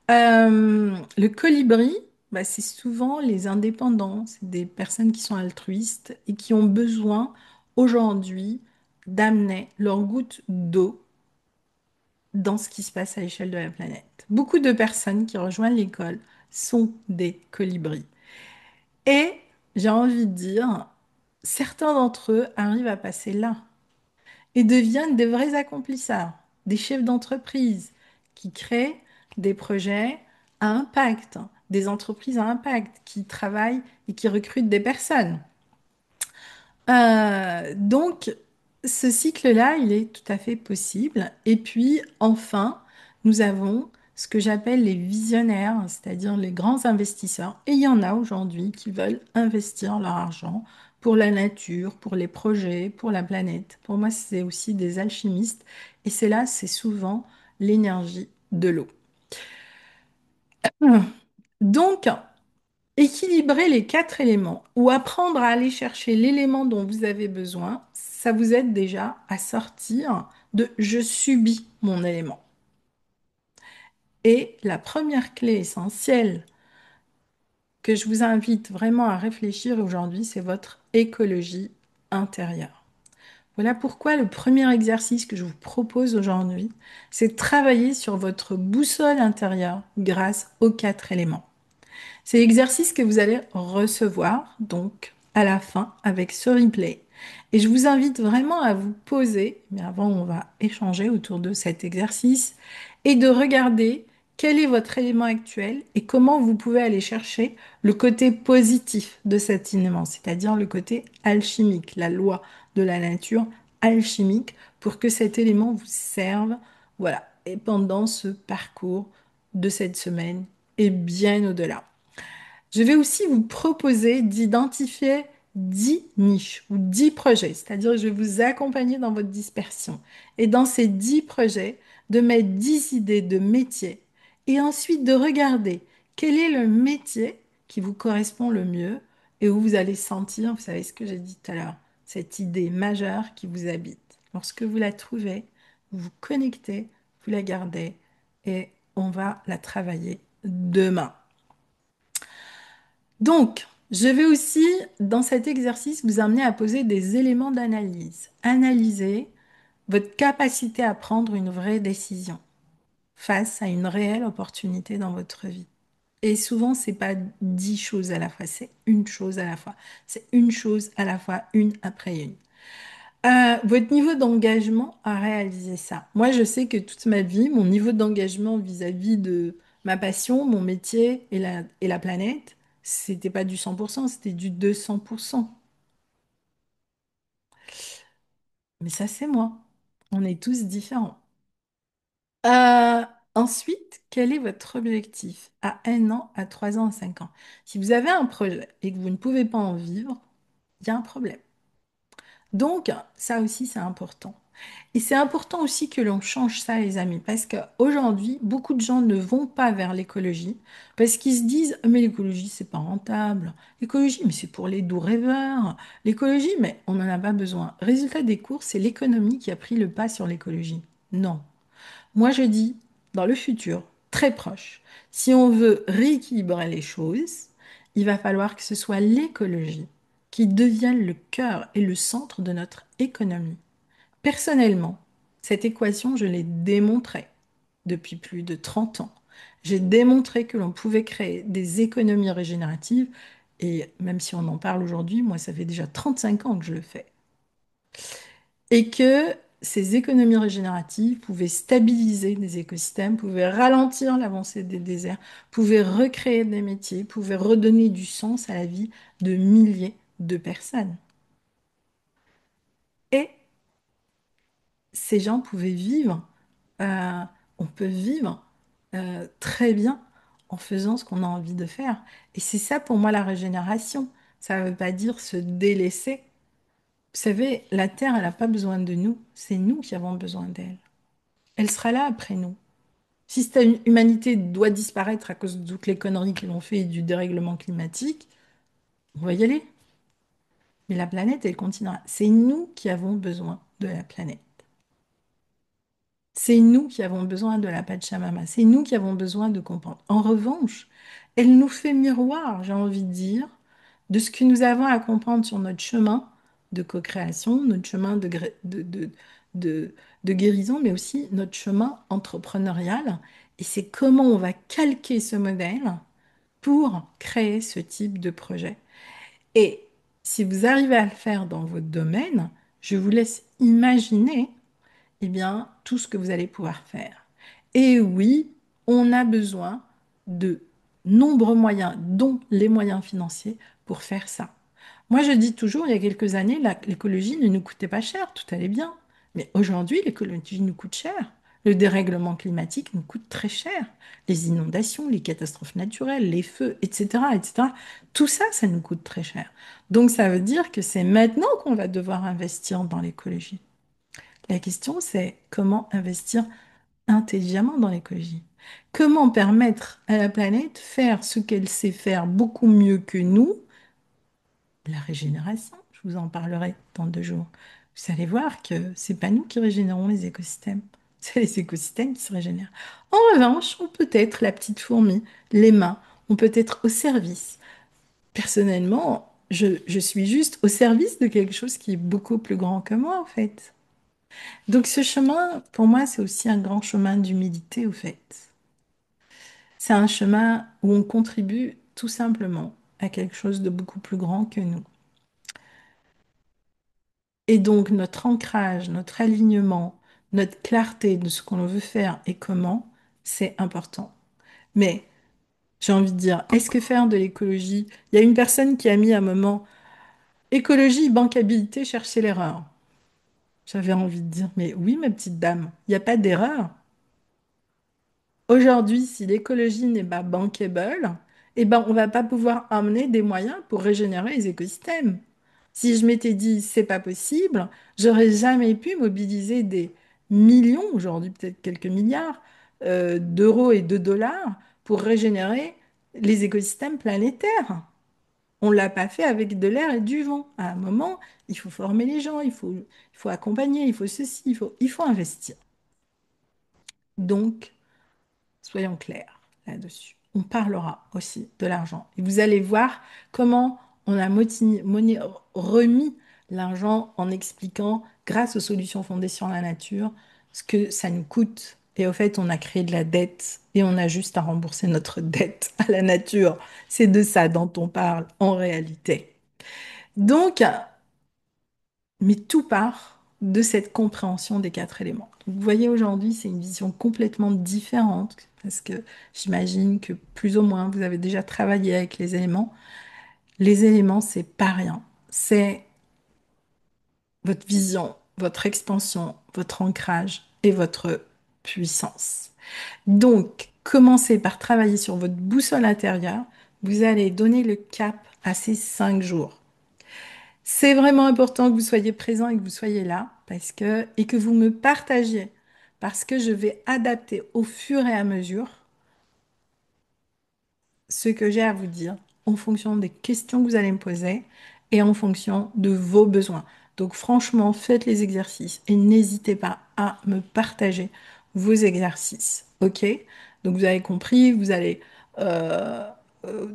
Speaker 1: Le colibri, bah, c'est souvent les indépendants, c'est des personnes qui sont altruistes et qui ont besoin aujourd'hui d'amener leur goutte d'eau dans ce qui se passe à l'échelle de la planète. Beaucoup de personnes qui rejoignent l'école sont des colibris. Et j'ai envie de dire, certains d'entre eux arrivent à passer là et deviennent des vrais accomplisseurs, des chefs d'entreprise qui créent des projets à impact, des entreprises à impact, qui travaillent et qui recrutent des personnes. Donc, ce cycle-là, il est tout à fait possible. Et puis, enfin, nous avons ce que j'appelle les visionnaires, c'est-à-dire les grands investisseurs. Et il y en a aujourd'hui qui veulent investir leur argent pour la nature, pour les projets, pour la planète. Pour moi, c'est aussi des alchimistes. Et c'est là, c'est souvent l'énergie de l'eau. Donc, équilibrer les quatre éléments ou apprendre à aller chercher l'élément dont vous avez besoin, ça vous aide déjà à sortir de je subis mon élément. Et la première clé essentielle que je vous invite vraiment à réfléchir aujourd'hui, c'est votre écologie intérieure. Voilà pourquoi le premier exercice que je vous propose aujourd'hui, c'est de travailler sur votre boussole intérieure grâce aux quatre éléments. C'est l'exercice que vous allez recevoir donc à la fin avec ce replay. Et je vous invite vraiment à vous poser, mais avant on va échanger autour de cet exercice, et de regarder quel est votre élément actuel et comment vous pouvez aller chercher le côté positif de cet élément, c'est-à-dire le côté alchimique, la loi de la nature alchimique, pour que cet élément vous serve, voilà, et pendant ce parcours de cette semaine et bien au-delà. Je vais aussi vous proposer d'identifier 10 niches ou 10 projets, c'est-à-dire que je vais vous accompagner dans votre dispersion. Et dans ces 10 projets, de mettre 10 idées de métiers et ensuite de regarder quel est le métier qui vous correspond le mieux et où vous allez sentir, vous savez ce que j'ai dit tout à l'heure, cette idée majeure qui vous habite. Lorsque vous la trouvez, vous vous connectez, vous la gardez et on va la travailler demain. Donc, je vais aussi, dans cet exercice, vous amener à poser des éléments d'analyse. Analyser votre capacité à prendre une vraie décision face à une réelle opportunité dans votre vie. Et souvent, c'est pas 10 choses à la fois, c'est une chose à la fois. C'est une chose à la fois, une après une. Votre niveau d'engagement à réaliser ça. Moi, je sais que toute ma vie, mon niveau d'engagement vis-à-vis de ma passion, mon métier et la planète, c'était pas du 100%, c'était du 200%. Mais ça, c'est moi. On est tous différents. Euh, Ensuite, quel est votre objectif à 1 an, à 3 ans, à 5 ans? Si vous avez un projet et que vous ne pouvez pas en vivre, il y a un problème. Donc, ça aussi, c'est important. Et c'est important aussi que l'on change ça, les amis, parce qu'aujourd'hui, beaucoup de gens ne vont pas vers l'écologie parce qu'ils se disent, mais l'écologie, c'est pas rentable. L'écologie, mais c'est pour les doux rêveurs. L'écologie, mais on n'en a pas besoin. Résultat des courses, c'est l'économie qui a pris le pas sur l'écologie. Non. Moi, je dis, dans le futur, très proche, si on veut rééquilibrer les choses, il va falloir que ce soit l'écologie qui devienne le cœur et le centre de notre économie. Personnellement, cette équation, je l'ai démontrée depuis plus de 30 ans. J'ai démontré que l'on pouvait créer des économies régénératives et même si on en parle aujourd'hui, moi, ça fait déjà 35 ans que je le fais. Et que ces économies régénératives pouvaient stabiliser des écosystèmes, pouvaient ralentir l'avancée des déserts, pouvaient recréer des métiers, pouvaient redonner du sens à la vie de milliers de personnes. Et ces gens pouvaient vivre, euh, on peut vivre très bien en faisant ce qu'on a envie de faire. Et c'est ça pour moi la régénération. Ça ne veut pas dire se délaisser. Vous savez, la Terre, elle n'a pas besoin de nous, c'est nous qui avons besoin d'elle. Elle sera là après nous. Si cette humanité doit disparaître à cause de toutes les conneries qu'ils ont fait et du dérèglement climatique, on va y aller. Mais la planète, elle continuera. C'est nous qui avons besoin de la planète. C'est nous qui avons besoin de la Pachamama. C'est nous qui avons besoin de comprendre. En revanche, elle nous fait miroir, j'ai envie de dire, de ce que nous avons à comprendre sur notre chemin de co-création, notre chemin de, de guérison, mais aussi notre chemin entrepreneurial. Et c'est comment on va calquer ce modèle pour créer ce type de projet. Et si vous arrivez à le faire dans votre domaine, je vous laisse imaginer eh bien, tout ce que vous allez pouvoir faire. Et oui, on a besoin de nombreux moyens, dont les moyens financiers, pour faire ça. Moi, je dis toujours, il y a quelques années, l'écologie ne nous coûtait pas cher, tout allait bien. Mais aujourd'hui, l'écologie nous coûte cher. Le dérèglement climatique nous coûte très cher. Les inondations, les catastrophes naturelles, les feux, etc., etc. Tout ça, ça nous coûte très cher. Donc, ça veut dire que c'est maintenant qu'on va devoir investir dans l'écologie. La question, c'est comment investir intelligemment dans l'écologie? Comment permettre à la planète de faire ce qu'elle sait faire beaucoup mieux que nous, la régénération? Je vous en parlerai dans 2 jours. Vous allez voir que c'est pas nous qui régénérons les écosystèmes, c'est les écosystèmes qui se régénèrent. En revanche, on peut être la petite fourmi, les mains, on peut être au service. Personnellement, je suis juste au service de quelque chose qui est beaucoup plus grand que moi, en fait. Donc ce chemin, pour moi, c'est aussi un grand chemin d'humilité, au fait. C'est un chemin où on contribue tout simplement à quelque chose de beaucoup plus grand que nous. Et donc notre ancrage, notre alignement, notre clarté de ce qu'on veut faire et comment, c'est important. Mais j'ai envie de dire, est-ce que faire de l'écologie, il y a une personne qui a mis à un moment écologie, bancabilité, chercher l'erreur. J'avais envie de dire, mais oui, ma petite dame, il n'y a pas d'erreur. Aujourd'hui, si l'écologie n'est pas bankable, eh ben, on va pas pouvoir amener des moyens pour régénérer les écosystèmes. Si je m'étais dit c'est pas possible, j'aurais jamais pu mobiliser des millions, aujourd'hui peut-être quelques milliards d'euros et de dollars pour régénérer les écosystèmes planétaires. On l'a pas fait avec de l'air et du vent. À un moment, il faut former les gens, il faut accompagner, il faut ceci, il faut investir. Donc, soyons clairs là-dessus. On parlera aussi de l'argent. Et vous allez voir comment on a remis l'argent en expliquant, grâce aux solutions fondées sur la nature, ce que ça nous coûte. Et au fait, on a créé de la dette et on a juste à rembourser notre dette à la nature. C'est de ça dont on parle en réalité. Donc, mais tout part de cette compréhension des 4 éléments. Donc, vous voyez, aujourd'hui, c'est une vision complètement différente parce que j'imagine que plus ou moins vous avez déjà travaillé avec les éléments. Les éléments, c'est pas rien. C'est votre vision, votre expansion, votre ancrage et votre puissance. Donc, commencez par travailler sur votre boussole intérieure. Vous allez donner le cap à ces 5 jours. C'est vraiment important que vous soyez présent et que vous soyez là et que vous me partagiez parce que je vais adapter au fur et à mesure ce que j'ai à vous dire en fonction des questions que vous allez me poser et en fonction de vos besoins. Donc franchement, faites les exercices et n'hésitez pas à me partager vos exercices. OK? Donc vous avez compris, vous allez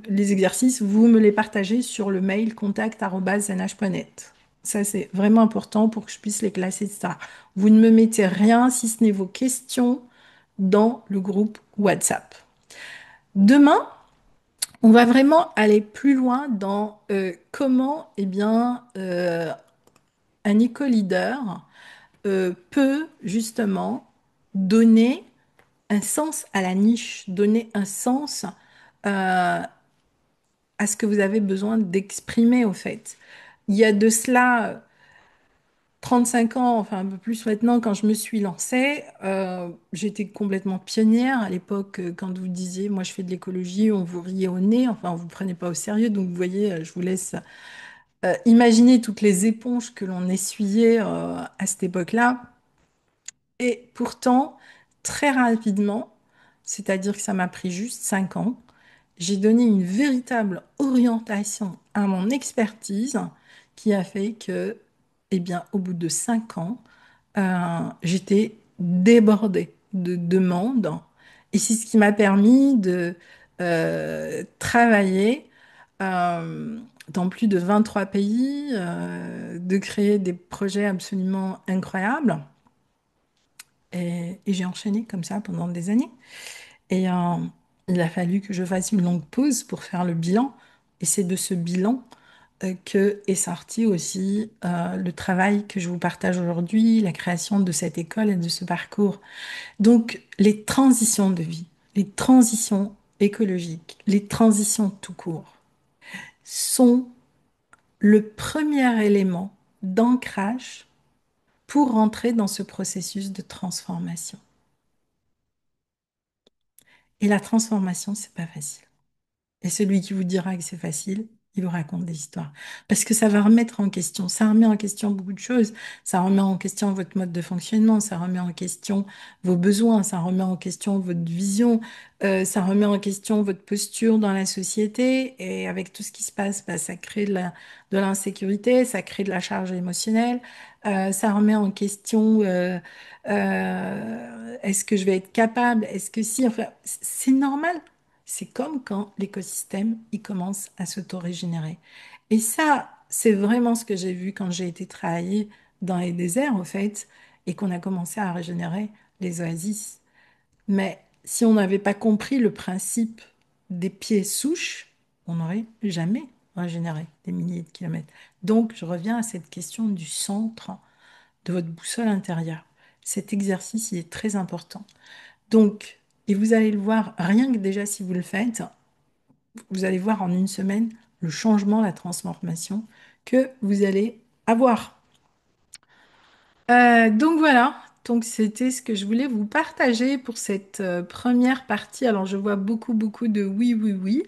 Speaker 1: les exercices, vous me les partagez sur le mail contact@nh.net. Ça, c'est vraiment important pour que je puisse les classer, etc. Vous ne me mettez rien si ce n'est vos questions dans le groupe WhatsApp. Demain, on va vraiment aller plus loin dans comment un éco-leader peut justement donner un sens à la niche, donner un sens à ce que vous avez besoin d'exprimer au fait. Il y a de cela 35 ans, enfin un peu plus maintenant, quand je me suis lancée, j'étais complètement pionnière à l'époque quand vous disiez, moi je fais de l'écologie, on vous riait au nez, enfin on vous prenait pas au sérieux, donc vous voyez, je vous laisse imaginer toutes les éponges que l'on essuyait à cette époque-là. Et pourtant, très rapidement, c'est-à-dire que ça m'a pris juste 5 ans, j'ai donné une véritable orientation à mon expertise qui a fait que, eh bien, au bout de 5 ans, j'étais débordée de demandes. Et c'est ce qui m'a permis de travailler dans plus de 23 pays, de créer des projets absolument incroyables. Et j'ai enchaîné comme ça pendant des années. Et il a fallu que je fasse une longue pause pour faire le bilan. Et c'est de ce bilan que est sorti aussi le travail que je vous partage aujourd'hui, la création de cette école et de ce parcours. Donc, les transitions de vie, les transitions écologiques, les transitions tout court sont le premier élément d'ancrage pour rentrer dans ce processus de transformation. Et la transformation, c'est pas facile. Et celui qui vous dira que c'est facile, il vous raconte des histoires. Parce que ça va remettre en question, ça remet en question beaucoup de choses. Ça remet en question votre mode de fonctionnement, ça remet en question vos besoins, ça remet en question votre vision, ça remet en question votre posture dans la société. Et avec tout ce qui se passe, bah, ça crée de l'insécurité, ça crée de la charge émotionnelle, ça remet en question est-ce que je vais être capable, est-ce que si, enfin, c'est normal. C'est comme quand l'écosystème, il commence à s'auto-régénérer. Et ça, c'est vraiment ce que j'ai vu quand j'ai été travailler dans les déserts, au fait, et qu'on a commencé à régénérer les oasis. Mais si on n'avait pas compris le principe des pieds souches, on n'aurait jamais régénéré des milliers de kilomètres. Donc, je reviens à cette question du centre de votre boussole intérieure. Cet exercice, il est très important. Donc, et vous allez le voir, rien que déjà si vous le faites, vous allez voir en une semaine le changement, la transformation que vous allez avoir. Donc voilà, donc c'était ce que je voulais vous partager pour cette première partie. Alors je vois beaucoup, beaucoup de oui, oui, oui.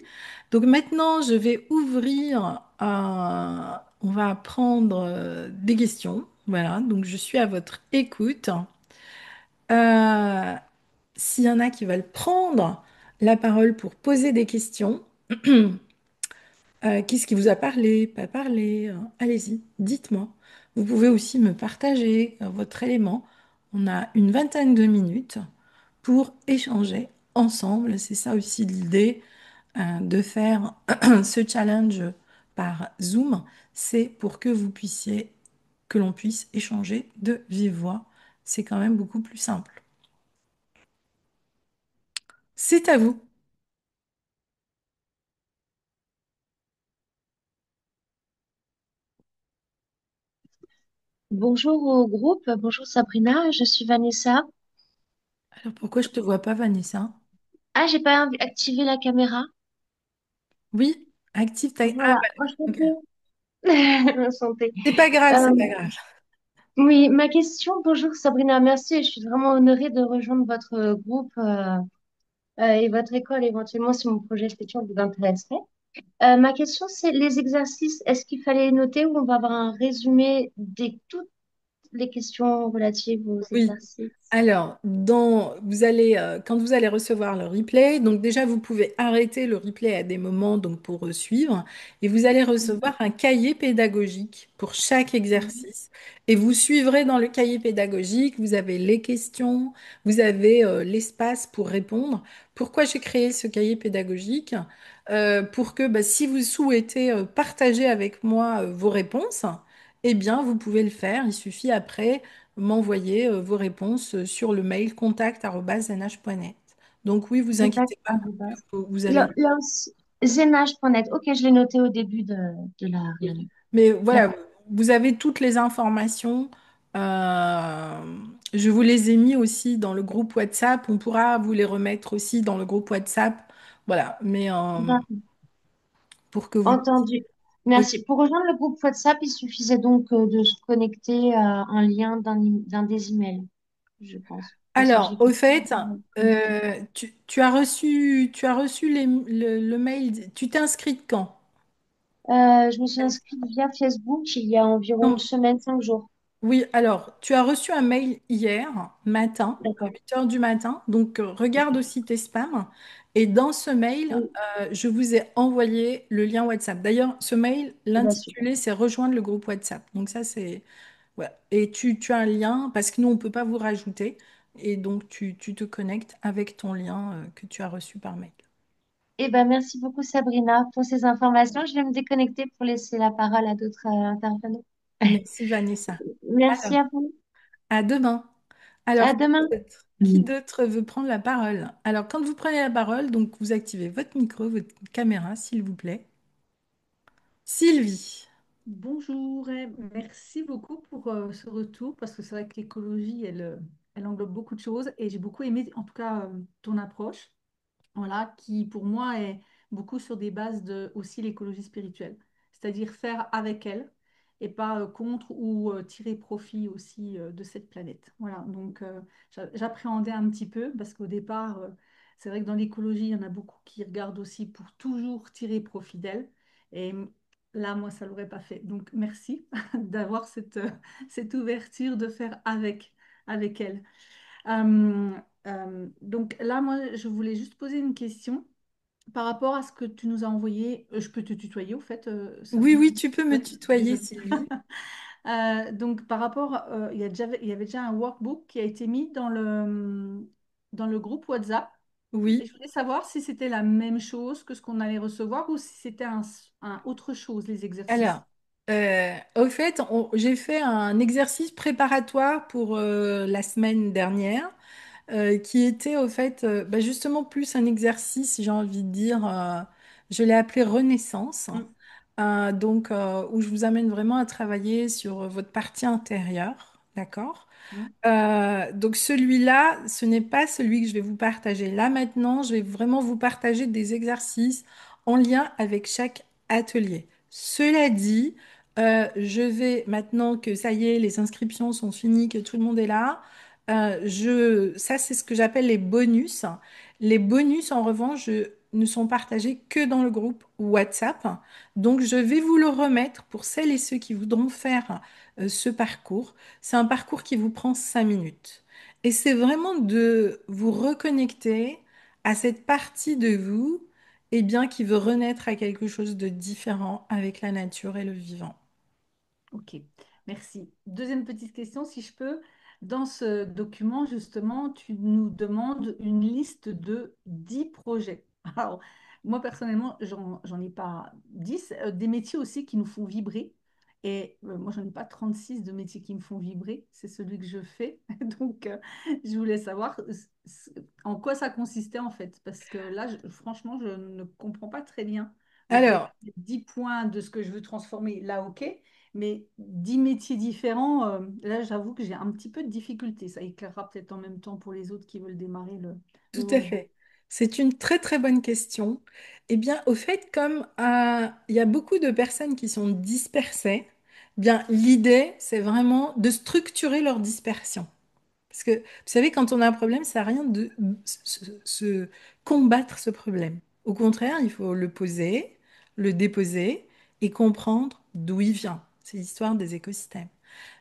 Speaker 1: Donc maintenant, je vais ouvrir, on va prendre des questions. Voilà, donc je suis à votre écoute. Euh, S'il y en a qui veulent prendre la parole pour poser des questions, qu'est-ce qui vous a parlé, pas parlé? Allez-y, dites-moi. Vous pouvez aussi me partager votre élément. On a une vingtaine de minutes pour échanger ensemble. C'est ça aussi l'idée de faire ce challenge par Zoom. C'est pour que vous puissiez, que l'on puisse échanger de vive voix. C'est quand même beaucoup plus simple. C'est à vous.
Speaker 3: Bonjour au groupe, bonjour Sabrina, je suis Vanessa.
Speaker 1: Alors pourquoi je te vois pas, Vanessa?
Speaker 3: Ah, j'ai pas activé la caméra.
Speaker 1: Oui, active ta... Ah,
Speaker 3: Voilà,
Speaker 1: voilà. Ok.
Speaker 3: enchantée. Enchantée.
Speaker 1: C'est pas grave, c'est
Speaker 3: Euh,
Speaker 1: pas grave.
Speaker 3: oui, ma question, bonjour Sabrina, merci. Je suis vraiment honorée de rejoindre votre groupe et votre école éventuellement si mon projet futur vous intéresserait. Ma question, c'est les exercices, est-ce qu'il fallait noter ou on va avoir un résumé de toutes les questions relatives aux
Speaker 1: Oui.
Speaker 3: exercices?
Speaker 1: Alors, quand vous allez recevoir le replay, donc déjà vous pouvez arrêter le replay à des moments donc pour suivre, et vous allez
Speaker 3: Mhm.
Speaker 1: recevoir un cahier pédagogique pour chaque
Speaker 3: Mhm.
Speaker 1: exercice, et vous suivrez dans le cahier pédagogique. Vous avez les questions, vous avez l'espace pour répondre. Pourquoi j'ai créé ce cahier pédagogique? Pour que bah, si vous souhaitez partager avec moi vos réponses, eh bien vous pouvez le faire. Il suffit après m'envoyer vos réponses sur le mail contact@nh.net. Donc oui, vous inquiétez
Speaker 3: Contact
Speaker 1: pas,
Speaker 3: arobase.
Speaker 1: vous
Speaker 3: Il y
Speaker 1: allez.
Speaker 3: a, il y a aussi zenage.net. Ok, je l'ai noté au début de la réunion.
Speaker 1: Mais voilà,
Speaker 3: Merci.
Speaker 1: vous avez toutes les informations. Euh, je vous les ai mis aussi dans le groupe WhatsApp. On pourra vous les remettre aussi dans le groupe WhatsApp. Voilà, mais
Speaker 3: D'accord.
Speaker 1: pour que vous.
Speaker 3: Entendu.
Speaker 1: Oui.
Speaker 3: Merci. Pour rejoindre le groupe WhatsApp, il suffisait donc de se connecter à un lien d'un des emails, je pense. Parce que
Speaker 1: Alors,
Speaker 3: j'ai
Speaker 1: au
Speaker 3: pas
Speaker 1: fait,
Speaker 3: connecté.
Speaker 1: tu as reçu le mail. Tu t'es inscrite quand?
Speaker 3: Je me suis inscrite via Facebook il y a environ une
Speaker 1: Non.
Speaker 3: semaine, 5 jours.
Speaker 1: Oui, alors, tu as reçu un mail hier matin, à
Speaker 3: D'accord.
Speaker 1: 8 heures du matin. Donc, regarde aussi tes spams. Et dans ce mail,
Speaker 3: Oui.
Speaker 1: je vous ai envoyé le lien WhatsApp. D'ailleurs, ce mail,
Speaker 3: Eh ben, super.
Speaker 1: l'intitulé, c'est rejoindre le groupe WhatsApp. Donc, ça, c'est. Voilà. Et tu as un lien, parce que nous, on ne peut pas vous rajouter. Et donc, tu te connectes avec ton lien que tu as reçu par mail.
Speaker 3: Eh ben, merci beaucoup, Sabrina, pour ces informations. Je vais me déconnecter pour laisser la parole à d'autres intervenants.
Speaker 1: Merci, Vanessa.
Speaker 3: Merci
Speaker 1: Alors,
Speaker 3: à vous.
Speaker 1: à demain.
Speaker 3: À
Speaker 1: Alors,
Speaker 3: demain.
Speaker 1: qui d'autre veut prendre la parole? Alors, quand vous prenez la parole, donc vous activez votre micro, votre caméra, s'il vous plaît. Sylvie.
Speaker 4: Bonjour et merci beaucoup pour ce retour parce que c'est vrai que l'écologie, elle englobe beaucoup de choses et j'ai beaucoup aimé en tout cas ton approche, voilà, qui pour moi est beaucoup sur des bases de aussi l'écologie spirituelle, c'est-à-dire faire avec elle et pas contre ou tirer profit aussi de cette planète. Voilà, donc j'appréhendais un petit peu parce qu'au départ, c'est vrai que dans l'écologie, il y en a beaucoup qui regardent aussi pour toujours tirer profit d'elle. Et là, moi, ça ne l'aurait pas fait. Donc merci d'avoir cette ouverture de faire avec elle. Euh, donc là, moi, je voulais juste poser une question par rapport à ce que tu nous as envoyé. Je peux te tutoyer, au fait,
Speaker 1: Oui,
Speaker 4: Sabrina?
Speaker 1: oui, tu peux me
Speaker 4: Oui,
Speaker 1: tutoyer,
Speaker 4: désolée.
Speaker 1: Sylvie.
Speaker 4: Donc par rapport, il y avait déjà un workbook qui a été mis dans le groupe WhatsApp. Et
Speaker 1: Oui.
Speaker 4: je voulais savoir si c'était la même chose que ce qu'on allait recevoir ou si c'était un autre chose, les exercices.
Speaker 1: Alors, au fait, j'ai fait un exercice préparatoire pour la semaine dernière, qui était au fait bah, justement plus un exercice, j'ai envie de dire, je l'ai appelé Renaissance.
Speaker 4: Mm,
Speaker 1: Donc, où je vous amène vraiment à travailler sur votre partie intérieure, d'accord?
Speaker 4: mm,
Speaker 1: Donc celui-là, ce n'est pas celui que je vais vous partager. Là maintenant, je vais vraiment vous partager des exercices en lien avec chaque atelier. Cela dit, je vais, maintenant que ça y est, les inscriptions sont finies, que tout le monde est là, ça c'est ce que j'appelle les bonus. Les bonus, en revanche, ne sont partagés que dans le groupe WhatsApp. Donc je vais vous le remettre pour celles et ceux qui voudront faire ce parcours. C'est un parcours qui vous prend 5 minutes. Et c'est vraiment de vous reconnecter à cette partie de vous, eh bien, qui veut renaître à quelque chose de différent avec la nature et le vivant.
Speaker 4: ok, merci. Deuxième petite question, si je peux. Dans ce document, justement, tu nous demandes une liste de 10 projets. Alors, moi, personnellement, j'en ai pas 10. Des métiers aussi qui nous font vibrer. Et moi, j'en ai pas 36 de métiers qui me font vibrer. C'est celui que je fais. Donc, je voulais savoir en quoi ça consistait en fait. Parce que là, franchement, je ne comprends pas très bien. Donc, les
Speaker 1: Alors,
Speaker 4: 10 points de ce que je veux transformer, là, ok. Mais 10 métiers différents, là, j'avoue que j'ai un petit peu de difficulté. Ça éclairera peut-être en même temps pour les autres qui veulent démarrer le
Speaker 1: tout à
Speaker 4: workbook.
Speaker 1: fait. C'est une très très bonne question. Eh bien, au fait, comme il y a beaucoup de personnes qui sont dispersées, eh bien, l'idée, c'est vraiment de structurer leur dispersion. Parce que, vous savez, quand on a un problème, ça sert à rien de se combattre ce problème. Au contraire, il faut le poser, le déposer et comprendre d'où il vient. C'est l'histoire des écosystèmes.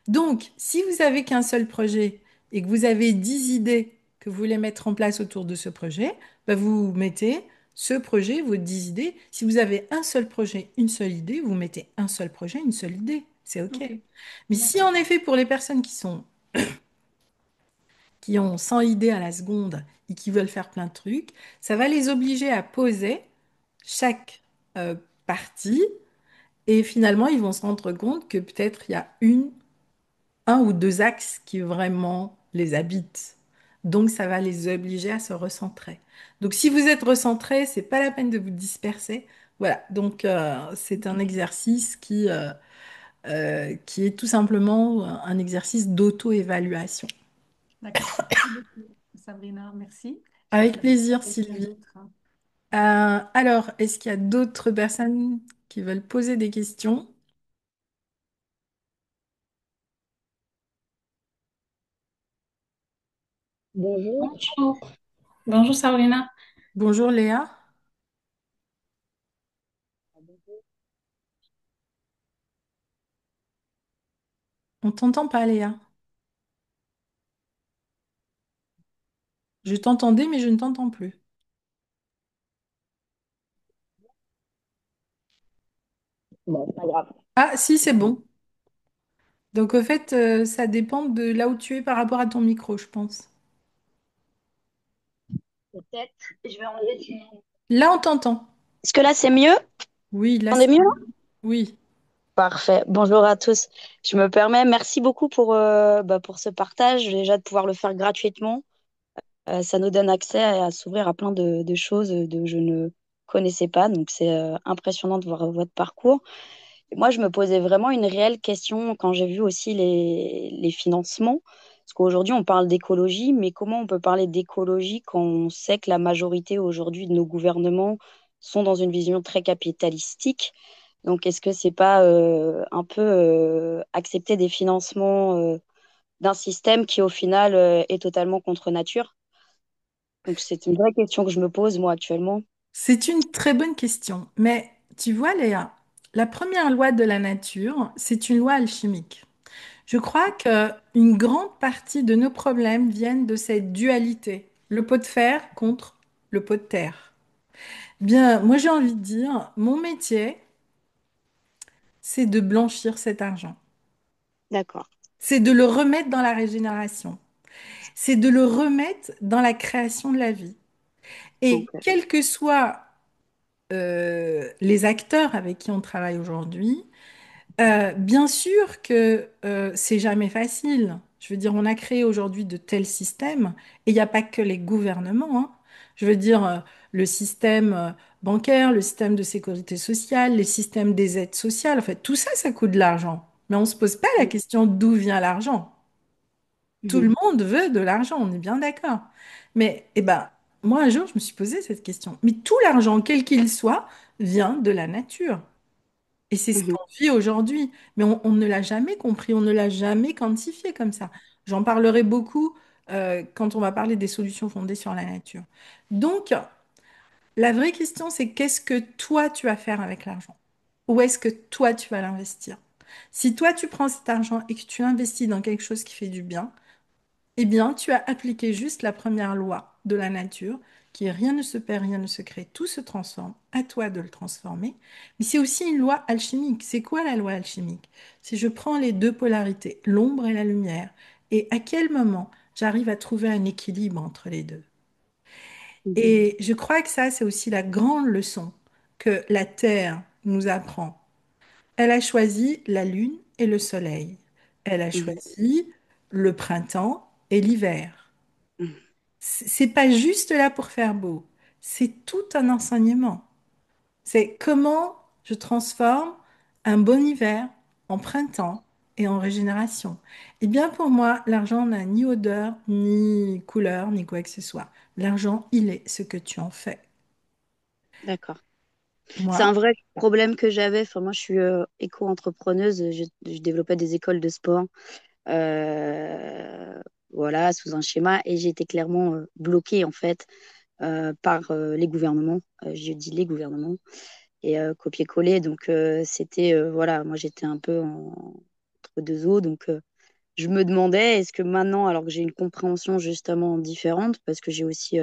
Speaker 1: Donc, si vous avez qu'un seul projet et que vous avez 10 idées que vous voulez mettre en place autour de ce projet, bah, vous mettez ce projet, vos 10 idées. Si vous avez un seul projet, une seule idée, vous mettez un seul projet, une seule idée. C'est OK.
Speaker 4: Ok,
Speaker 1: Mais si
Speaker 4: d'accord.
Speaker 1: en effet, pour les personnes qui ont 100 idées à la seconde et qui veulent faire plein de trucs, ça va les obliger à poser chaque euh, partie et finalement, ils vont se rendre compte que peut-être il y a un ou deux axes qui vraiment les habitent. Donc, ça va les obliger à se recentrer. Donc, si vous êtes recentré, c'est pas la peine de vous disperser. Voilà. Donc, c'est un exercice qui est tout simplement un exercice d'auto-évaluation.
Speaker 4: D'accord. Merci beaucoup, Sabrina. Merci. J'espère
Speaker 1: Avec
Speaker 4: que ça peut
Speaker 1: plaisir,
Speaker 4: aider quelqu'un
Speaker 1: Sylvie.
Speaker 4: d'autre, hein.
Speaker 1: Alors, est-ce qu'il y a d'autres personnes qui veulent poser des questions?
Speaker 5: Bonjour. Bonjour Sabrina.
Speaker 1: Bonjour Léa. On t'entend pas, Léa. Je t'entendais, mais je ne t'entends plus.
Speaker 5: Bon, pas grave.
Speaker 1: Ah, si, c'est bon. Donc, au fait, ça dépend de là où tu es par rapport à ton micro, je pense.
Speaker 5: Peut-être, je vais enlever.
Speaker 1: Là, on t'entend.
Speaker 5: Est-ce que là c'est mieux?
Speaker 1: Oui, là,
Speaker 5: On est
Speaker 1: c'est
Speaker 5: mieux?
Speaker 1: oui.
Speaker 5: Parfait. Bonjour à tous. Je me permets, merci beaucoup pour ce partage, déjà de pouvoir le faire gratuitement. Ça nous donne accès à s'ouvrir à plein de choses que je ne connaissais pas. Donc c'est impressionnant de voir votre parcours. Et moi, je me posais vraiment une réelle question quand j'ai vu aussi les financements. Parce qu'aujourd'hui, on parle d'écologie, mais comment on peut parler d'écologie quand on sait que la majorité aujourd'hui de nos gouvernements sont dans une vision très capitalistique? Donc, est-ce que c'est pas un peu accepter des financements d'un système qui, au final, est totalement contre nature? Donc, c'est une vraie question que je me pose, moi, actuellement.
Speaker 1: C'est une très bonne question. Mais tu vois, Léa, la première loi de la nature, c'est une loi alchimique. Je crois que une grande partie de nos problèmes viennent de cette dualité, le pot de fer contre le pot de terre. Bien, moi j'ai envie de dire, mon métier, c'est de blanchir cet argent.
Speaker 5: D'accord.
Speaker 1: C'est de le remettre dans la régénération. C'est de le remettre dans la création de la vie. Et
Speaker 5: Ok.
Speaker 1: quels que soient les acteurs avec qui on travaille aujourd'hui, bien sûr que c'est jamais facile. Je veux dire, on a créé aujourd'hui de tels systèmes, et il n'y a pas que les gouvernements, hein. Je veux dire, le système bancaire, le système de sécurité sociale, les systèmes des aides sociales, en fait, tout ça, ça coûte de l'argent. Mais on ne se pose pas la question d'où vient l'argent. Tout le
Speaker 5: Mhm.
Speaker 1: monde veut de l'argent, on est bien d'accord. Mais, eh ben, moi, un jour, je me suis posé cette question. Mais tout l'argent, quel qu'il soit, vient de la nature. Et c'est ce
Speaker 5: Mhm.
Speaker 1: qu'on vit aujourd'hui. Mais on ne l'a jamais compris, on ne l'a jamais quantifié comme ça. J'en parlerai beaucoup quand on va parler des solutions fondées sur la nature. Donc, la vraie question, c'est qu'est-ce que toi, tu vas faire avec l'argent? Où est-ce que toi, tu vas l'investir? Si toi, tu prends cet argent et que tu investis dans quelque chose qui fait du bien, eh bien, tu as appliqué juste la première loi de la nature, qui est rien ne se perd, rien ne se crée, tout se transforme. À toi de le transformer. Mais c'est aussi une loi alchimique. C'est quoi la loi alchimique? Si je prends les deux polarités, l'ombre et la lumière, et à quel moment j'arrive à trouver un équilibre entre les deux?
Speaker 5: Mhm.
Speaker 1: Et je crois que ça, c'est aussi la grande leçon que la Terre nous apprend. Elle a choisi la Lune et le Soleil. Elle a
Speaker 5: Mhm.
Speaker 1: choisi le printemps et l'hiver.
Speaker 5: Mhm.
Speaker 1: C'est pas juste là pour faire beau, c'est tout un enseignement. C'est comment je transforme un bon hiver en printemps et en régénération. Eh bien, pour moi, l'argent n'a ni odeur, ni couleur, ni quoi que ce soit. L'argent, il est ce que tu en fais.
Speaker 5: D'accord. C'est
Speaker 1: Moi,
Speaker 5: un vrai problème que j'avais. Enfin, moi, je suis éco-entrepreneuse. Je développais des écoles de sport, euh, voilà, sous un schéma, et j'ai été clairement bloquée en fait par les gouvernements. Je dis les gouvernements. et copier-coller. Donc, c'était, voilà, moi, j'étais un peu entre deux eaux. Donc, je me demandais, est-ce que maintenant, alors que j'ai une compréhension justement différente, parce que j'ai aussi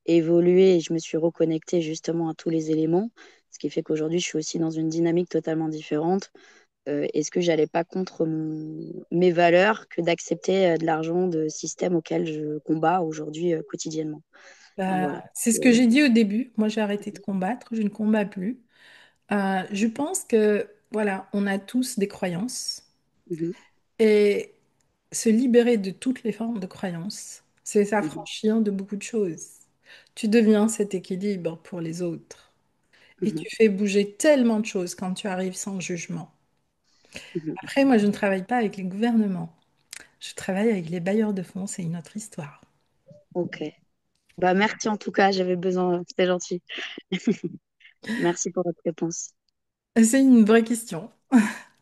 Speaker 5: évolué et je me suis reconnectée justement à tous les éléments, ce qui fait qu'aujourd'hui, je suis aussi dans une dynamique totalement différente. Est-ce que j'allais pas contre mes valeurs que d'accepter de l'argent de systèmes auxquels je combats aujourd'hui quotidiennement? Donc,
Speaker 1: Bah,
Speaker 5: voilà.
Speaker 1: c'est ce que j'ai dit au début. Moi, j'ai arrêté de combattre, je ne combats plus. Je pense que, voilà, on a tous des croyances
Speaker 5: Mhm,
Speaker 1: et se libérer de toutes les formes de croyances, c'est
Speaker 5: mhm,
Speaker 1: s'affranchir de beaucoup de choses. Tu deviens cet équilibre pour les autres et
Speaker 5: mhm,
Speaker 1: tu fais bouger tellement de choses quand tu arrives sans jugement.
Speaker 5: mhm.
Speaker 1: Après, moi, je ne travaille pas avec les gouvernements. Je travaille avec les bailleurs de fonds, c'est une autre histoire.
Speaker 5: Ok. Bah, merci en tout cas, j'avais besoin, c'était gentil. Merci pour votre réponse.
Speaker 1: C'est une vraie question.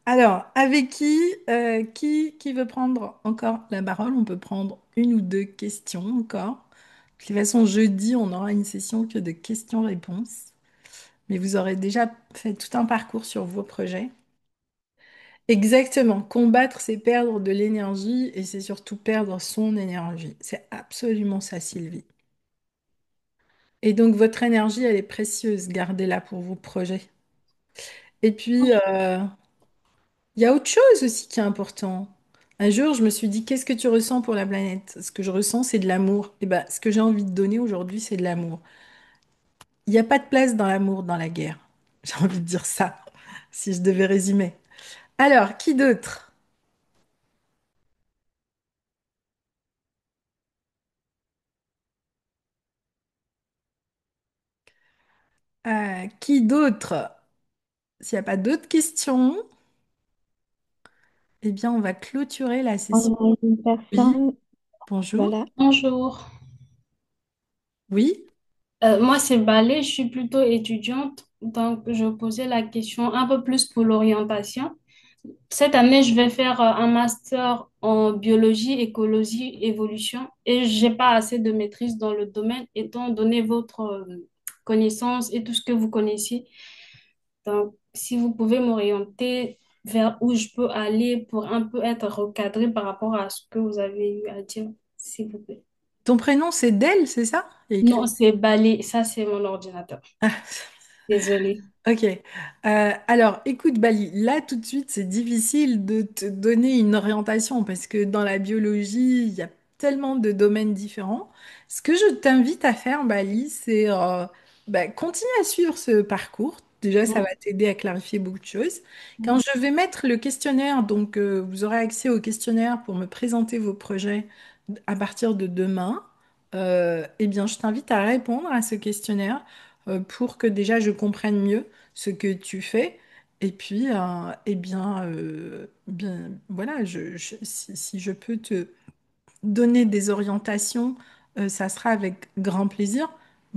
Speaker 1: Alors, avec qui veut prendre encore la parole? On peut prendre une ou deux questions encore. De toute façon, jeudi, on aura une session que de questions-réponses. Mais vous aurez déjà fait tout un parcours sur vos projets. Exactement. Combattre, c'est perdre de l'énergie et c'est surtout perdre son énergie. C'est absolument ça, Sylvie. Et donc, votre énergie, elle est précieuse. Gardez-la pour vos projets. Et puis, il y a autre chose aussi qui est important. Un jour, je me suis dit, qu'est-ce que tu ressens pour la planète? Ce que je ressens, c'est de l'amour. Et ben, ce que j'ai envie de donner aujourd'hui, c'est de l'amour. Il n'y a pas de place dans l'amour, dans la guerre. J'ai envie de dire ça, si je devais résumer. Alors, qui d'autre? Qui d'autre? S'il n'y a pas d'autres questions, eh bien, on va clôturer la
Speaker 2: On
Speaker 1: session.
Speaker 2: a une
Speaker 1: Oui,
Speaker 2: personne,
Speaker 1: bonjour.
Speaker 2: voilà.
Speaker 6: Bonjour.
Speaker 1: Oui,
Speaker 6: Moi, c'est Balé, je suis plutôt étudiante, donc je posais la question un peu plus pour l'orientation. Cette année, je vais faire un master en biologie, écologie, évolution et j'ai pas assez de maîtrise dans le domaine étant donné votre connaissance et tout ce que vous connaissez. Donc, si vous pouvez m'orienter vers où je peux aller pour un peu être recadré par rapport à ce que vous avez eu à dire, s'il vous plaît.
Speaker 1: ton prénom, c'est Del, c'est ça? Il y a
Speaker 6: Non,
Speaker 1: écrit.
Speaker 6: c'est Balé, ça c'est mon ordinateur.
Speaker 1: Ah,
Speaker 6: Désolée.
Speaker 1: ok. Alors, écoute, Bali, là tout de suite, c'est difficile de te donner une orientation parce que dans la biologie, il y a tellement de domaines différents. Ce que je t'invite à faire, Bali, c'est continuer à suivre ce parcours. Déjà, ça va
Speaker 6: Mhm.
Speaker 1: t'aider à clarifier beaucoup de choses. Quand je vais mettre le questionnaire, donc vous aurez accès au questionnaire pour me présenter vos projets à partir de demain, eh bien, je t'invite à répondre à ce questionnaire pour que déjà je comprenne mieux ce que tu fais. Et puis, eh bien, voilà, si je peux te donner des orientations, ça sera avec grand plaisir.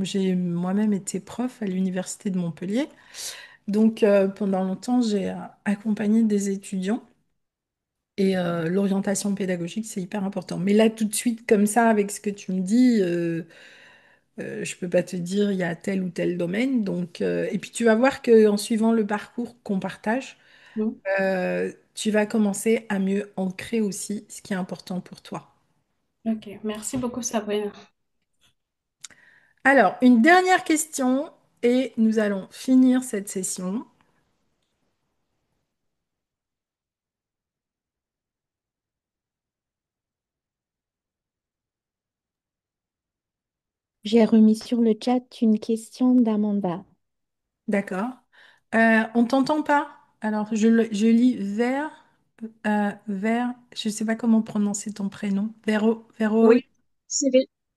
Speaker 1: J'ai moi-même été prof à l'université de Montpellier, donc pendant longtemps, j'ai accompagné des étudiants. Et l'orientation pédagogique, c'est hyper important. Mais là, tout de suite, comme ça, avec ce que tu me dis, je peux pas te dire il y a tel ou tel domaine. Donc, et puis tu vas voir qu'en suivant le parcours qu'on partage,
Speaker 6: Mhm.
Speaker 1: tu vas commencer à mieux ancrer aussi ce qui est important pour toi.
Speaker 6: Ok, merci beaucoup Sabrina.
Speaker 1: Alors, une dernière question et nous allons finir cette session.
Speaker 2: J'ai remis sur le chat une question d'Amanda.
Speaker 1: D'accord. On t'entend pas? Alors, je lis je sais pas comment prononcer ton prénom. Véro.
Speaker 5: Oui,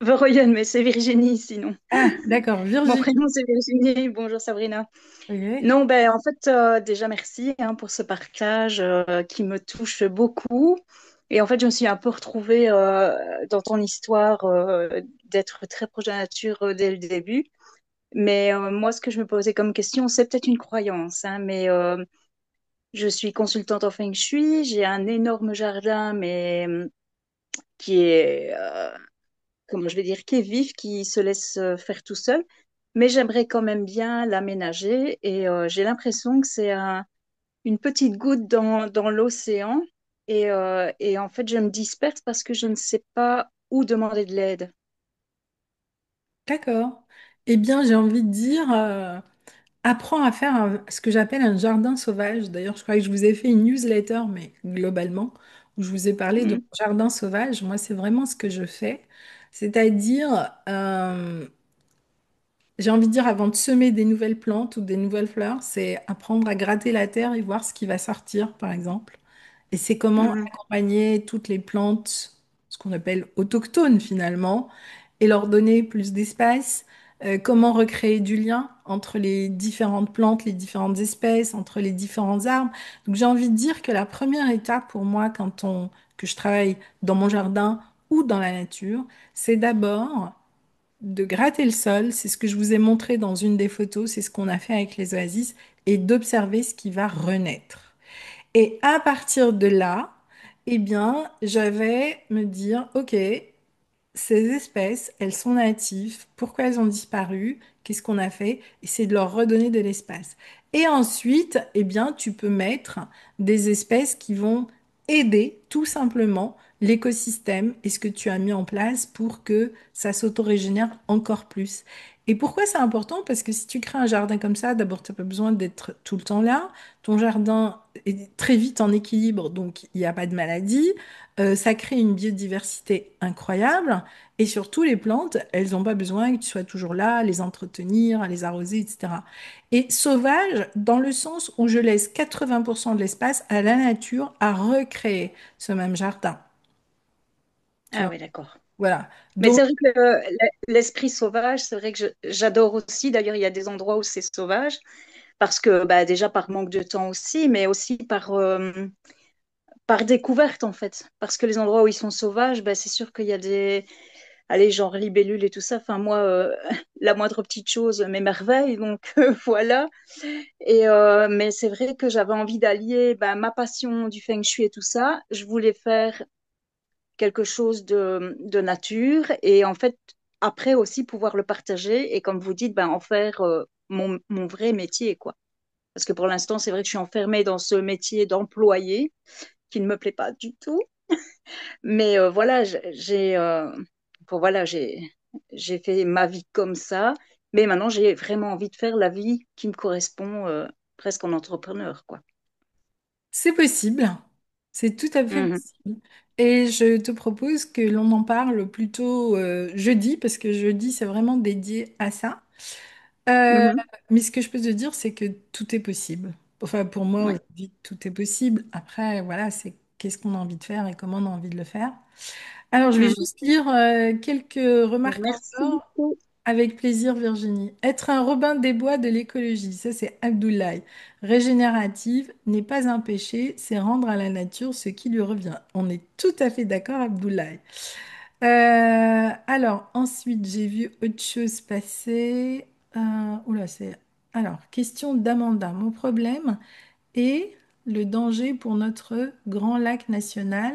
Speaker 5: Veroyenne, mais c'est Virginie sinon.
Speaker 1: Ah, d'accord,
Speaker 5: Mon
Speaker 1: Virginie.
Speaker 5: prénom c'est Virginie. Bonjour Sabrina.
Speaker 1: Ok.
Speaker 5: Non, ben en fait, déjà merci pour ce partage qui me touche beaucoup. Et en fait, je me suis un peu retrouvée dans ton histoire d'être très proche de la nature dès le début. Mais moi, ce que je me posais comme question, c'est peut-être une croyance, hein, mais je suis consultante en Feng Shui. J'ai un énorme jardin, mais qui est, comment je vais dire, qui est vif, qui se laisse faire tout seul.
Speaker 7: mais j'aimerais quand même bien l'aménager et j'ai l'impression que c'est une petite goutte dans l'océan et en fait je me disperse parce que je ne sais pas où demander de l'aide.
Speaker 1: D'accord. Eh bien, j'ai envie de dire, apprends à faire ce que j'appelle un jardin sauvage. D'ailleurs, je crois que je vous ai fait une newsletter, mais globalement, où je vous ai parlé de
Speaker 7: Mhm,
Speaker 1: mon jardin sauvage. Moi, c'est vraiment ce que je fais. C'est-à-dire, j'ai envie de dire, avant de semer des nouvelles plantes ou des nouvelles fleurs, c'est apprendre à gratter la terre et voir ce qui va sortir, par exemple. Et c'est comment
Speaker 7: mhm.
Speaker 1: accompagner toutes les plantes, ce qu'on appelle autochtones finalement, et leur donner plus d'espace. Comment recréer du lien entre les différentes plantes, les différentes espèces, entre les différents arbres. Donc j'ai envie de dire que la première étape pour moi, que je travaille dans mon jardin ou dans la nature, c'est d'abord de gratter le sol, c'est ce que je vous ai montré dans une des photos, c'est ce qu'on a fait avec les oasis, et d'observer ce qui va renaître. Et à partir de là, eh bien, je vais me dire, OK, ces espèces, elles sont natives. Pourquoi elles ont disparu? Qu'est-ce qu'on a fait? Et c'est de leur redonner de l'espace. Et ensuite, eh bien, tu peux mettre des espèces qui vont aider tout simplement l'écosystème et ce que tu as mis en place pour que ça s'autorégénère encore plus. Et pourquoi c'est important? Parce que si tu crées un jardin comme ça, d'abord, tu n'as pas besoin d'être tout le temps là. Ton jardin est très vite en équilibre, donc il n'y a pas de maladie. Ça crée une biodiversité incroyable. Et surtout, les plantes, elles n'ont pas besoin que tu sois toujours là, à les entretenir, à les arroser, etc. Et sauvage, dans le sens où je laisse 80% de l'espace à la nature à recréer ce même jardin. Tu
Speaker 7: Ah
Speaker 1: vois,
Speaker 7: oui, d'accord.
Speaker 1: voilà.
Speaker 7: Mais
Speaker 1: Donc,
Speaker 7: c'est vrai que l'esprit sauvage, c'est vrai que j'adore aussi. D'ailleurs, il y a des endroits où c'est sauvage parce que bah, déjà par manque de temps aussi, mais aussi par découverte en fait. Parce que les endroits où ils sont sauvages, bah, c'est sûr qu'il y a allez, genre libellules et tout ça. Enfin, moi, la moindre petite chose m'émerveille, donc voilà. Mais c'est vrai que j'avais envie d'allier bah, ma passion du feng shui et tout ça. Je voulais faire quelque chose de nature et en fait, après aussi pouvoir le partager et comme vous dites, ben, en faire mon vrai métier, quoi. Parce que pour l'instant, c'est vrai que je suis enfermée dans ce métier d'employé qui ne me plaît pas du tout. Mais voilà, voilà, j'ai fait ma vie comme ça. Mais maintenant, j'ai vraiment envie de faire la vie qui me correspond presque en entrepreneur, quoi.
Speaker 1: c'est possible. C'est tout à fait
Speaker 7: Mhm,
Speaker 1: possible. Et je te propose que l'on en parle plutôt jeudi, parce que jeudi, c'est vraiment dédié à ça. Euh,
Speaker 7: mhm,
Speaker 1: mais ce que je peux te dire, c'est que tout est possible. Enfin, pour moi,
Speaker 7: ouais.
Speaker 1: aujourd'hui, tout est possible. Après, voilà, c'est qu'est-ce qu'on a envie de faire et comment on a envie de le faire. Alors, je vais
Speaker 7: Mhm.
Speaker 1: juste lire quelques remarques
Speaker 7: Merci
Speaker 1: encore.
Speaker 7: beaucoup.
Speaker 1: Avec plaisir, Virginie. Être un Robin des Bois de l'écologie, ça c'est Abdoulaye. Régénérative n'est pas un péché, c'est rendre à la nature ce qui lui revient. On est tout à fait d'accord, Abdoulaye. Alors, ensuite, j'ai vu autre chose passer. Oula, c'est. Alors, question d'Amanda. Mon problème est le danger pour notre grand lac national,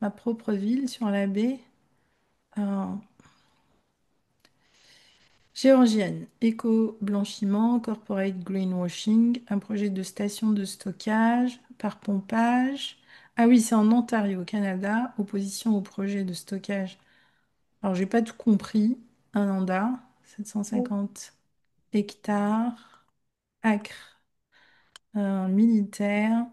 Speaker 1: ma propre ville sur la baie. Euh, Géorgienne, éco-blanchiment, corporate greenwashing, un projet de station de stockage par pompage. Ah oui, c'est en Ontario, au Canada, opposition au projet de stockage. Alors, j'ai pas tout compris. Un anda, 750 hectares, acres, militaire,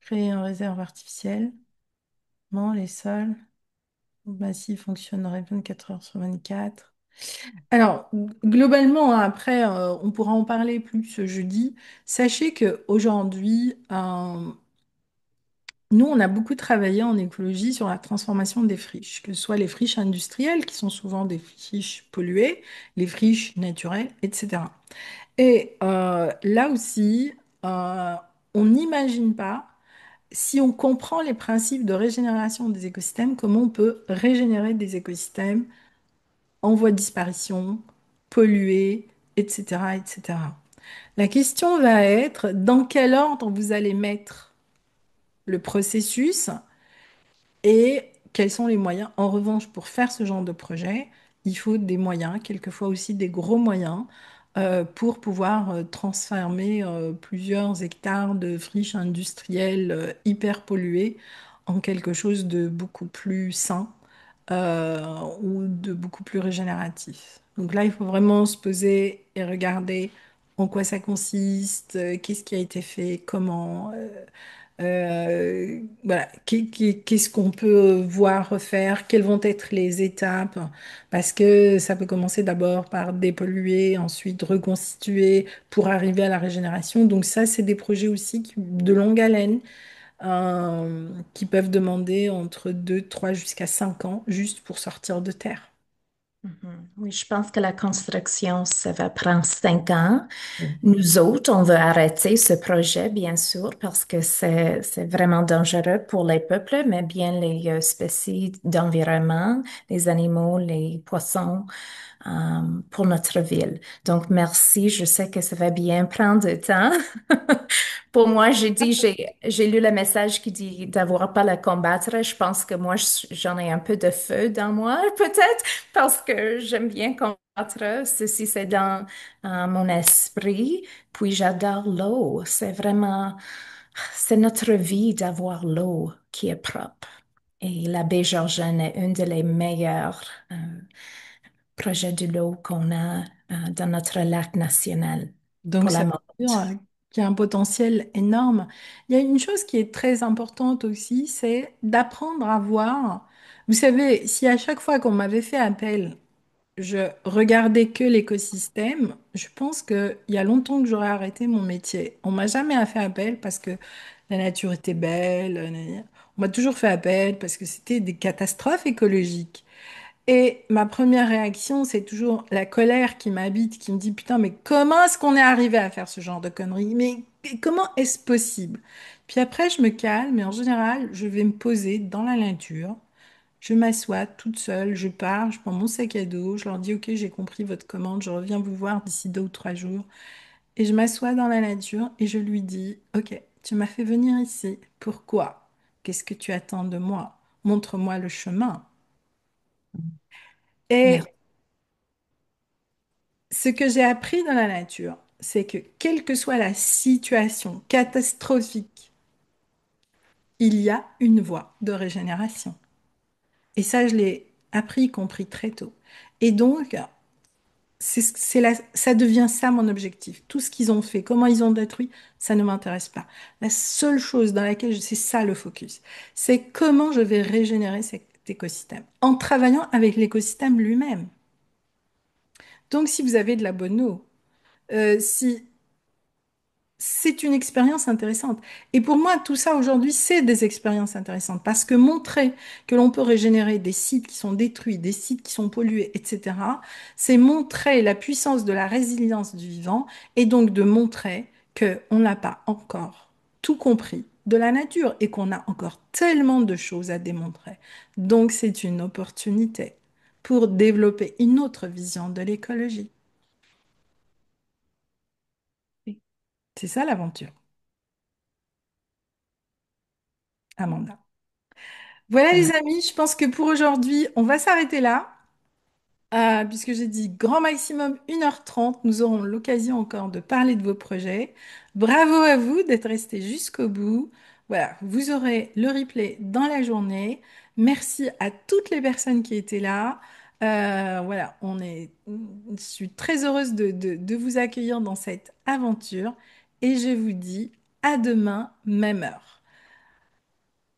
Speaker 1: créer une réserve artificielle. Non, les sols, massif fonctionnerait 24 heures sur 24. Alors, globalement, hein, après, on pourra en parler plus ce jeudi. Sachez qu'aujourd'hui, nous, on a beaucoup travaillé en écologie sur la transformation des friches, que ce soit les friches industrielles, qui sont souvent des friches polluées, les friches naturelles, etc. Et là aussi, euh, on n'imagine pas, si on comprend les principes de régénération des écosystèmes, comment on peut régénérer des écosystèmes en voie de disparition, pollués, etc., etc. La question va être dans quel ordre vous allez mettre le processus et quels sont les moyens. En revanche, pour faire ce genre de projet, il faut des moyens, quelquefois aussi des gros moyens, pour pouvoir transformer plusieurs hectares de friches industrielles hyper polluées en quelque chose de beaucoup plus sain ou de beaucoup plus régénératif. Donc là, il faut vraiment se poser et regarder en quoi ça consiste, qu'est-ce qui a été fait, comment, voilà, qu'est-ce qu'on peut voir, refaire, quelles vont être les étapes, parce que ça peut commencer d'abord par dépolluer, ensuite reconstituer pour arriver à la régénération. Donc ça, c'est des projets aussi de longue haleine qui peuvent demander entre 2 3 jusqu'à 5 ans juste pour sortir de terre.
Speaker 8: Mhm. Oui, je pense que la construction, ça va prendre 5 ans. Nous autres, on veut arrêter ce projet, bien sûr, parce que c'est vraiment dangereux pour les peuples, mais bien les spécies d'environnement, les animaux, les poissons, pour notre ville. Donc, merci. Je sais que ça va bien prendre du temps. Pour moi, j'ai lu le message qui dit d'avoir pas le combattre. Je pense que moi, j'en ai un peu de feu dans moi, peut-être, parce que j'aime bien combattre. Ceci, c'est dans mon esprit. Puis j'adore l'eau. C'est notre vie d'avoir l'eau qui est propre. Et la baie Georgienne est une des meilleurs projets de l'eau qu'on a dans notre lac national
Speaker 1: Donc,
Speaker 8: pour
Speaker 1: ça
Speaker 8: la
Speaker 1: veut dire
Speaker 8: montagne.
Speaker 1: qu'il y a un potentiel énorme. Il y a une chose qui est très importante aussi, c'est d'apprendre à voir. Vous savez, si à chaque fois qu'on m'avait fait appel, je regardais que l'écosystème, je pense qu'il y a longtemps que j'aurais arrêté mon métier. On m'a jamais fait appel parce que la nature était belle. On m'a toujours fait appel parce que c'était des catastrophes écologiques. Et ma première réaction, c'est toujours la colère qui m'habite, qui me dit, putain, mais comment est-ce qu'on est arrivé à faire ce genre de conneries? Mais comment est-ce possible? Puis après, je me calme et en général, je vais me poser dans la nature. Je m'assois toute seule, je pars, je prends mon sac à dos, je leur dis, OK, j'ai compris votre commande, je reviens vous voir d'ici 2 ou 3 jours. Et je m'assois dans la nature et je lui dis, OK, tu m'as fait venir ici. Pourquoi? Qu'est-ce que tu attends de moi? Montre-moi le chemin.
Speaker 8: Merci.
Speaker 1: Et ce que j'ai appris dans la nature, c'est que quelle que soit la situation catastrophique, il y a une voie de régénération. Et ça, je l'ai appris, compris très tôt. Et donc, ça devient ça mon objectif. Tout ce qu'ils ont fait, comment ils ont détruit, ça ne m'intéresse pas. La seule chose dans laquelle c'est ça le focus, c'est comment je vais régénérer cet écosystème en travaillant avec l'écosystème lui-même. Donc, si vous avez de la bonne eau, si c'est une expérience intéressante. Et pour moi, tout ça aujourd'hui, c'est des expériences intéressantes parce que montrer que l'on peut régénérer des sites qui sont détruits, des sites qui sont pollués, etc., c'est montrer la puissance de la résilience du vivant et donc de montrer qu'on n'a pas encore tout compris de la nature et qu'on a encore tellement de choses à démontrer. Donc, c'est une opportunité pour développer une autre vision de l'écologie. C'est ça l'aventure, Amanda. Voilà les amis, je pense que pour aujourd'hui, on va s'arrêter là, puisque j'ai dit grand maximum 1h30. Nous aurons l'occasion encore de parler de vos projets. Bravo à vous d'être restés jusqu'au bout. Voilà, vous aurez le replay dans la journée. Merci à toutes les personnes qui étaient là. Voilà, je suis très heureuse de vous accueillir dans cette aventure et je vous dis à demain, même heure.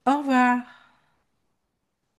Speaker 1: Au revoir.